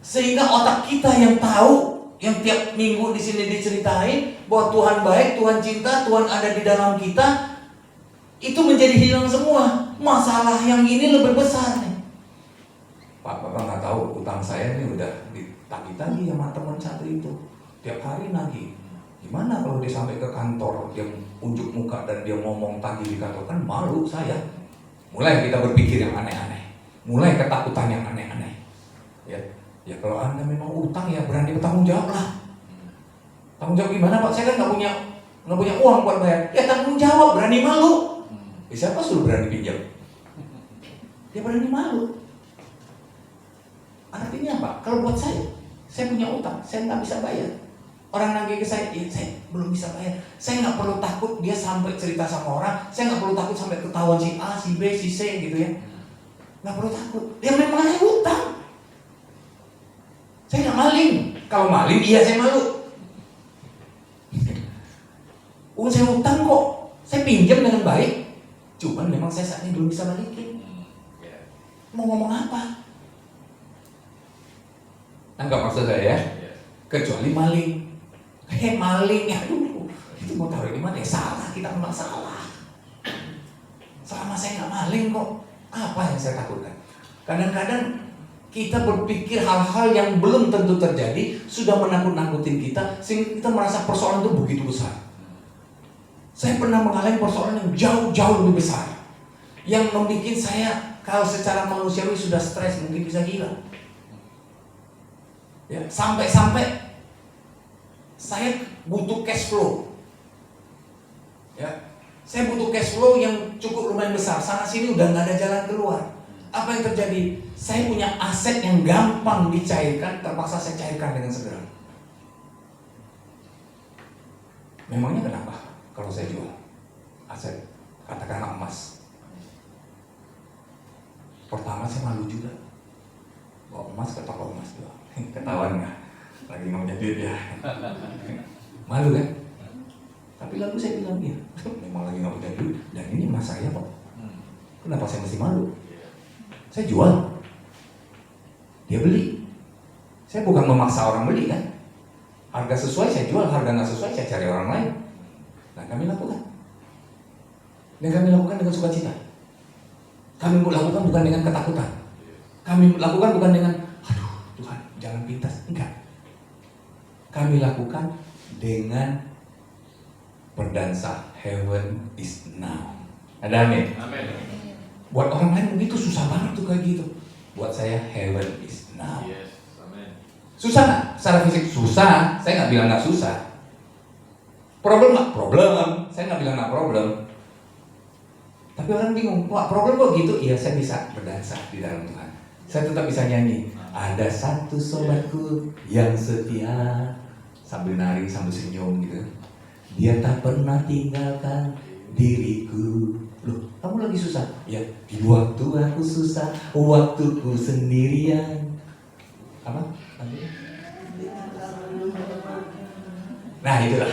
Sehingga otak kita yang tahu, yang tiap minggu di sini diceritain bahwa Tuhan baik, Tuhan cinta, Tuhan ada di dalam kita, itu menjadi hilang semua. Masalah yang ini lebih besar nih. Pak, Bapak nggak tahu utang saya ini udah ditagih-tagih sama teman satu itu. Tiap hari nagih. Gimana kalau dia sampai ke kantor, dia unjuk muka dan dia ngomong tagih di kantor, kan malu saya. Mulai kita berpikir yang aneh-aneh. mulai ketakutan yang aneh-aneh. Ya kalau Anda memang utang ya berani bertanggung jawab lah. Tanggung jawab gimana Pak? Saya kan nggak punya uang buat bayar. Ya tanggung jawab, berani malu. Siapa suruh berani pinjam? Dia berani malu. Artinya apa? Kalau buat saya punya utang, saya nggak bisa bayar. Orang nagih ke saya belum bisa bayar. Saya nggak perlu takut dia sampai cerita sama orang. Saya nggak perlu takut sampai ketahuan si A, si B, si C gitu ya. Nggak perlu takut. Dia memang saya utang. Saya nggak maling. Kalau maling, iya saya malu. Saya utang kok. Saya pinjam dengan baik. Cuman memang saya saat ini belum bisa balikin. Mau ngomong apa? Anggap maksud saya ya. Kecuali maling. Maling, aduh. Itu mau taruh di mana ya? Salah, kita memang salah. Selama saya nggak maling kok. Apa yang saya takutkan? Kadang-kadang kita berpikir hal-hal yang belum tentu terjadi sudah menakut-nakutin kita sehingga kita merasa persoalan itu begitu besar. Saya pernah mengalami persoalan yang jauh-jauh lebih besar yang membuat saya kalau secara manusiawi sudah stres, mungkin bisa gila. Ya, sampai-sampai saya butuh cash flow. Ya, saya butuh cash flow yang cukup lumayan besar. Sana sini udah nggak ada jalan keluar. Apa yang terjadi? Saya punya aset yang gampang dicairkan, terpaksa saya cairkan dengan segera. Memangnya kenapa kalau saya jual aset, katakanlah emas? Pertama saya malu juga, bawa emas ke toko emas jual. Ketahuan nggak? Lagi nggak punya duit ya. Malu kan? Tapi lalu saya bilang ya, memang lagi nggak punya duit dan ini emas saya kok. Kenapa saya mesti malu? Saya jual, dia beli. Saya bukan memaksa orang beli kan. Harga sesuai saya jual, harga nggak sesuai saya cari orang lain. Nah kami lakukan. Dan kami lakukan dengan sukacita. Kami lakukan bukan dengan ketakutan. Kami lakukan bukan dengan aduh Tuhan jangan pintas. Enggak. Kami lakukan dengan berdansa. Heaven is now. Ada amin. Amin. Buat orang lain begitu susah banget tuh kayak gitu. Buat saya heaven is now. Yes, amen. Susah nggak? Secara fisik susah. Saya nggak bilang nggak susah. Problem nggak? Problem. Saya nggak bilang nggak problem. Tapi orang bingung. Wah problem kok gitu? Iya saya bisa berdansa di dalam Tuhan. Saya tetap bisa nyanyi. Ada satu sobatku yang setia, sambil nari sambil senyum gitu. Dia tak pernah tinggalkan diriku. Loh, kamu lagi susah? Ya, di waktu aku susah, waktuku sendirian. Apa? Nah, itulah.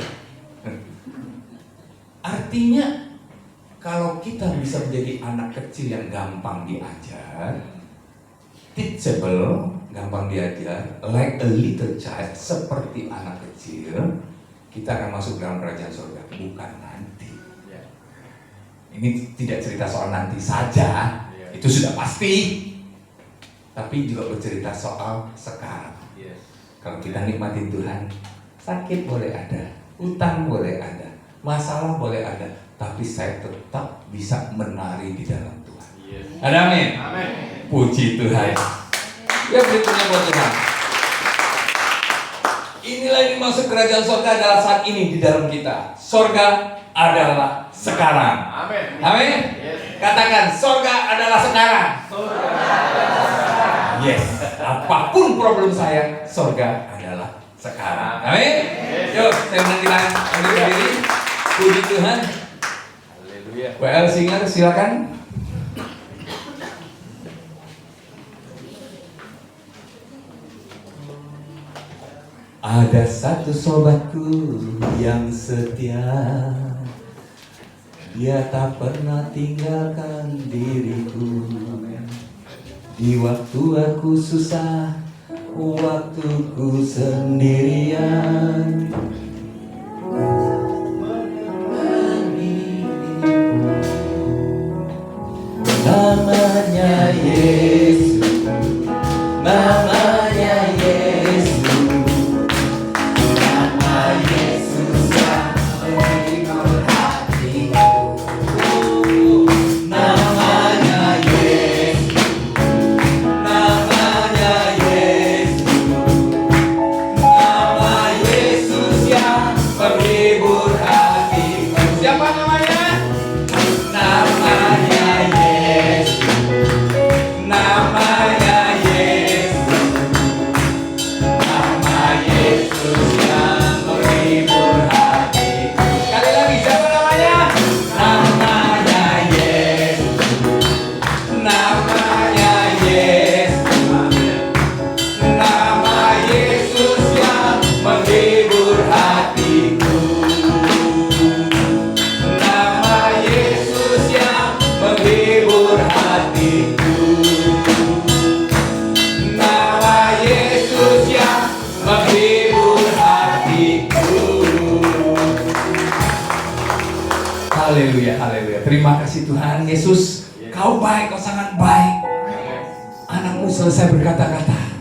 Artinya, kalau kita bisa menjadi anak kecil yang gampang diajar, teachable, gampang diajar, like a little child, seperti anak kecil, kita akan masuk dalam kerajaan surga. Bukan nanti. Ini tidak cerita soal nanti saja, itu sudah pasti. Tapi juga bercerita soal sekarang. Kalau kita nikmatin Tuhan, sakit boleh ada, utang boleh ada, masalah boleh ada, tapi saya tetap bisa menari di dalam Tuhan. Ada amin? Amin. Puji Tuhan. Ya berikutnya buat Tuhan. Inilah yang dimaksud kerajaan surga adalah saat ini di dalam kita. Surga adalah sekarang. Amin. Amin. Yes. Katakan surga adalah sekarang. Surga adalah sekarang. Yes. Apapun problem saya, surga adalah sekarang. Amin. Yes. Yuk, saya menantikan ambil berdiri. Puji Tuhan. Haleluya. WL Singer silakan. Ada satu sobatku yang setia, dia tak pernah tinggalkan diriku. Di waktu aku susah, waktuku sendirian. Namanya Yesus, namanya Yesus. namanya Yesus, nama Yesus yang menghibur hatiku. Sekali lagi, siapa namanya? Namanya Yesus, namanya Yesus, nama Yesus yang menghibur hatiku, nama Yesus yang menghibur hatiku, nama Yesus yang menghibur hatiku. Haleluya, haleluya. Terima kasih Tuhan Yesus. Kau baik, kau sangat baik. Anakmu selesai berkata-kata,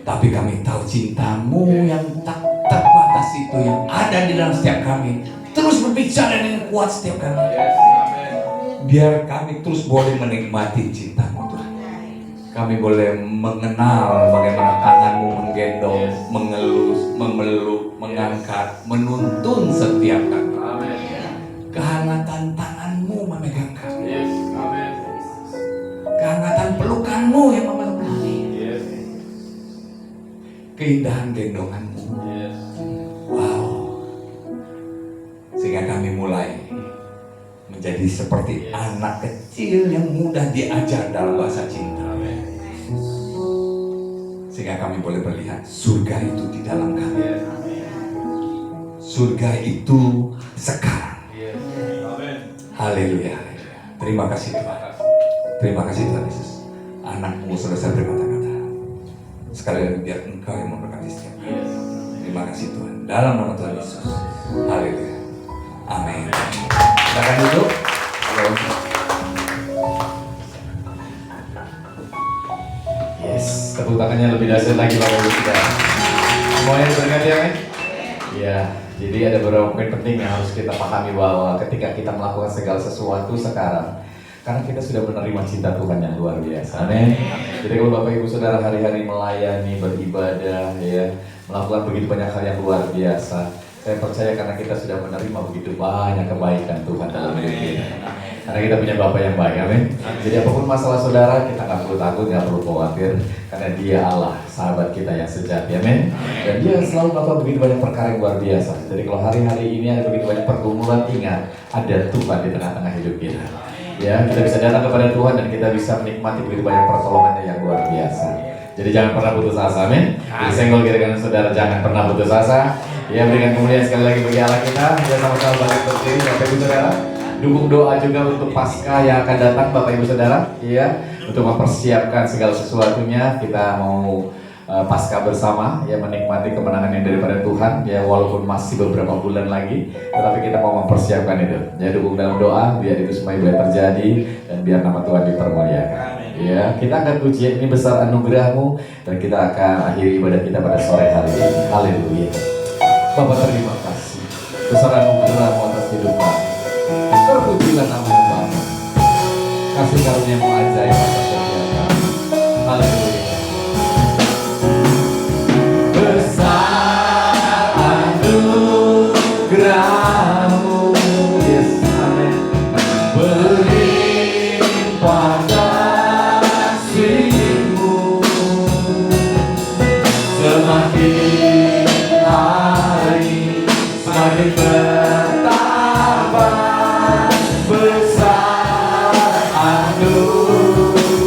tapi kami tahu cintamu yang tak terbatas itu yang ada di dalam setiap kami terus berbicara dengan kuat setiap kami. Biar kami terus boleh menikmati cintamu Tuhan. Kami boleh mengenal bagaimana tanganmu menggendong, mengelus, memeluk, mengangkat, menuntun setiap kami. Kehangatan tanganmu memegang kami. Kehangatan pelukanmu yang memeluk kami. Keindahan gendonganmu. Wow. Sehingga kami mulai menjadi seperti anak kecil yang mudah diajar dalam bahasa cinta. Sehingga kami boleh melihat surga itu di dalam kami. Surga itu sekarang. Haleluya, haleluya. Terima kasih Tuhan. Terima kasih Tuhan Yesus. Anakmu selesai berkata-kata. Sekali lagi biar Engkau yang memberkati setiap kami. Terima kasih Tuhan. Dalam nama Tuhan Yesus. Haleluya. Amin. Silakan duduk. Yes, tepuk tangannya lebih dahsyat lagi Bapak Ibu Saudara. Semuanya diberkati amin? Iya, jadi ada beberapa poin penting yang harus kita pahami bahwa ketika kita melakukan segala sesuatu sekarang, karena kita sudah menerima cinta Tuhan yang luar biasa. Amin. Jadi kalau Bapak Ibu Saudara hari-hari melayani, beribadah, ya, melakukan begitu banyak hal yang luar biasa, saya percaya karena kita sudah menerima begitu banyak kebaikan Tuhan dalam hidup kita. Karena kita punya Bapa yang baik, amin. Jadi apapun masalah saudara, kita nggak perlu takut, nggak perlu khawatir, karena Dia Allah, sahabat kita yang sejati, amin. Dan Dia selalu melakukan begitu banyak perkara yang luar biasa. Jadi kalau hari-hari ini ada begitu banyak pergumulan, ingat ada Tuhan di tengah-tengah hidup kita. Ya, kita bisa datang kepada Tuhan dan kita bisa menikmati begitu banyak pertolongannya yang luar biasa. Jadi jangan pernah putus asa, amin. Jadi senggol kiri kanan saudara, jangan pernah putus asa. Ya, berikan kemuliaan sekali lagi bagi Allah kita. Ya, sama-sama balik berdiri, Bapak Ibu Saudara. Dukung doa juga untuk Paskah yang akan datang, Bapak Ibu Saudara. Ya, untuk mempersiapkan segala sesuatunya, kita mau Paskah bersama, ya, menikmati kemenangan yang daripada Tuhan. Ya, walaupun masih beberapa bulan lagi, tetapi kita mau mempersiapkan itu. Ya, dukung dalam doa biar itu semua boleh terjadi dan biar nama Tuhan dipermuliakan. Ya, kita akan puji ini besar anugerah-Mu dan kita akan akhiri ibadah kita pada sore hari ini. Haleluya. Bapak terima kasih besar anugerah-Mu atas hidup kami. Terpujilah nama-Mu Bapa. Kasih karunia-Mu ajaib atas setiap kami. Haleluya. Besar anugerah-Mu, yes, amin. Berlimpah kasih-Mu, semakin hari semakin bertambah. Besar anugerah-Mu,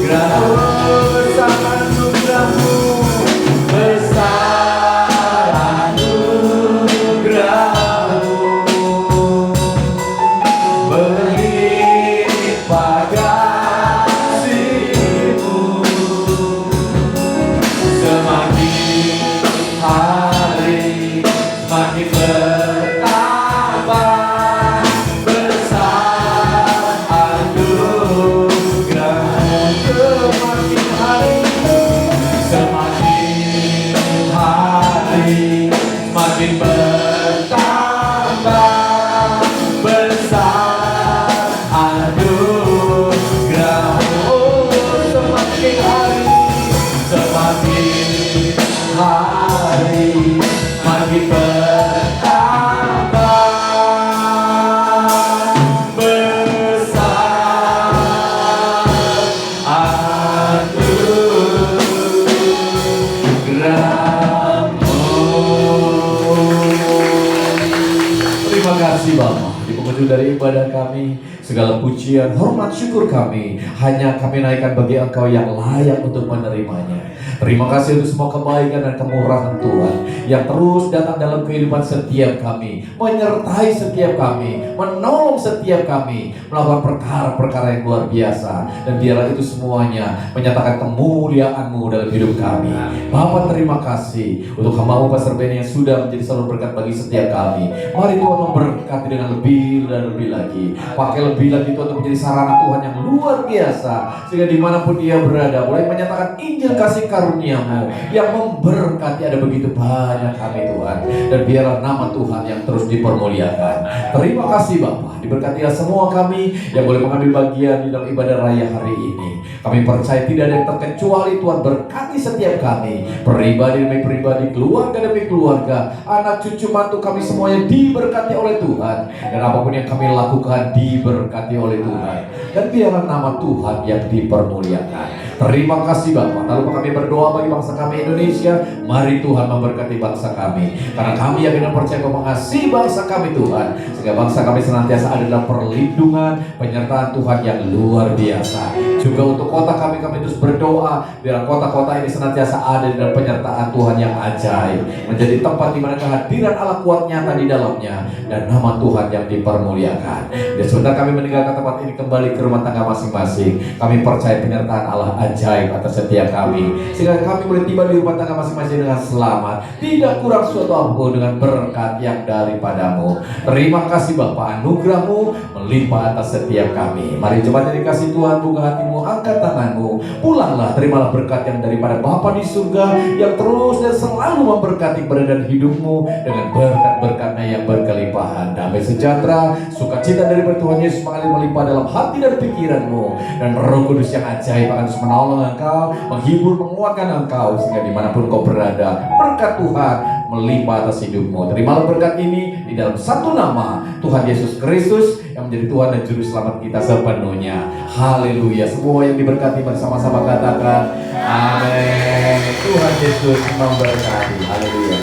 kasih Bapa, di penghujung dari ibadah kami, segala pujian, hormat, syukur kami hanya kami naikkan bagi Engkau yang layak untuk menerimanya. Terima kasih untuk semua kebaikan dan kemurahan Tuhan yang terus datang dalam kehidupan setiap kami, menyertai setiap kami, menolong setiap kami, melakukan perkara-perkara yang luar biasa. Dan biarlah itu semuanya menyatakan kemuliaan-Mu dalam hidup kami. Bapa, terima kasih untuk hamba-Mu Pastor Benny yang sudah menjadi selalu berkat bagi setiap kami. Mari Tuhan memberkati dengan lebih dan lebih lagi. Pakai lebih lagi Tuhan untuk menjadi sarana Tuhan yang luar biasa, sehingga dimanapun dia berada boleh menyatakan Injil kasih karunia-Mu yang memberkati. Ada begitu banyak kami Tuhan, dan biarlah nama Tuhan yang terus dipermuliakan. Terima kasih Bapa, diberkatilah semua kami yang boleh mengambil bagian di dalam ibadah raya hari ini. Kami percaya tidak ada yang terkecuali Tuhan. Berkati setiap kami, pribadi demi pribadi, keluarga demi keluarga, anak cucu mantu kami semuanya diberkati oleh Tuhan, dan apapun yang kami lakukan diberkati oleh Tuhan, dan biarlah nama Tuhan yang dipermuliakan. Terima kasih Bapa. Lalu kami berdoa bagi bangsa kami Indonesia. Mari Tuhan memberkati bangsa kami, karena kami yakin dan percaya Kau mengasihi bangsa kami Tuhan, sehingga bangsa kami senantiasa ada dalam perlindungan, penyertaan Tuhan yang luar biasa. Juga untuk kota kami terus berdoa, biar kota-kota ini senantiasa ada dalam penyertaan Tuhan yang ajaib, menjadi tempat di mana kehadiran Allah kuat nyata di dalamnya, dan nama Tuhan yang dipermuliakan. Dan sebentar kami meninggalkan tempat ini kembali ke rumah tangga masing-masing, kami percaya penyertaan Allah ajaib atas setiap kami, sehingga kami boleh tiba di rumah tangga masing-masing dengan selamat, tidak kurang suatu apapun, dengan berkat yang daripada-Mu. Terima kasih Bapa, anugerah-Mu melimpah atas setiap kami. Mari coba jadi kasih Tuhan, buka hatimu, angkat tanganmu, pulanglah, terimalah berkat yang daripada Bapa di surga yang terus dan selalu memberkati keberadaan hidupmu dengan berkat-berkatnya yang berkelimpahan. Damai sejahtera, sukacita dari Tuhan Yesus mengalir melimpah dalam hati dan pikiranmu, dan Roh Kudus yang ajaib akan terus menolong engkau, menghibur, menguatkan engkau, sehingga dimanapun kau berada, berkat Tuhan melimpah atas hidupmu. Terimalah berkat ini di dalam satu nama, Tuhan Yesus Kristus, yang menjadi Tuhan dan Juru Selamat kita sepenuhnya. Haleluya. Semua yang diberkati bersama-sama katakan amin. Tuhan Yesus memberkati. Haleluya.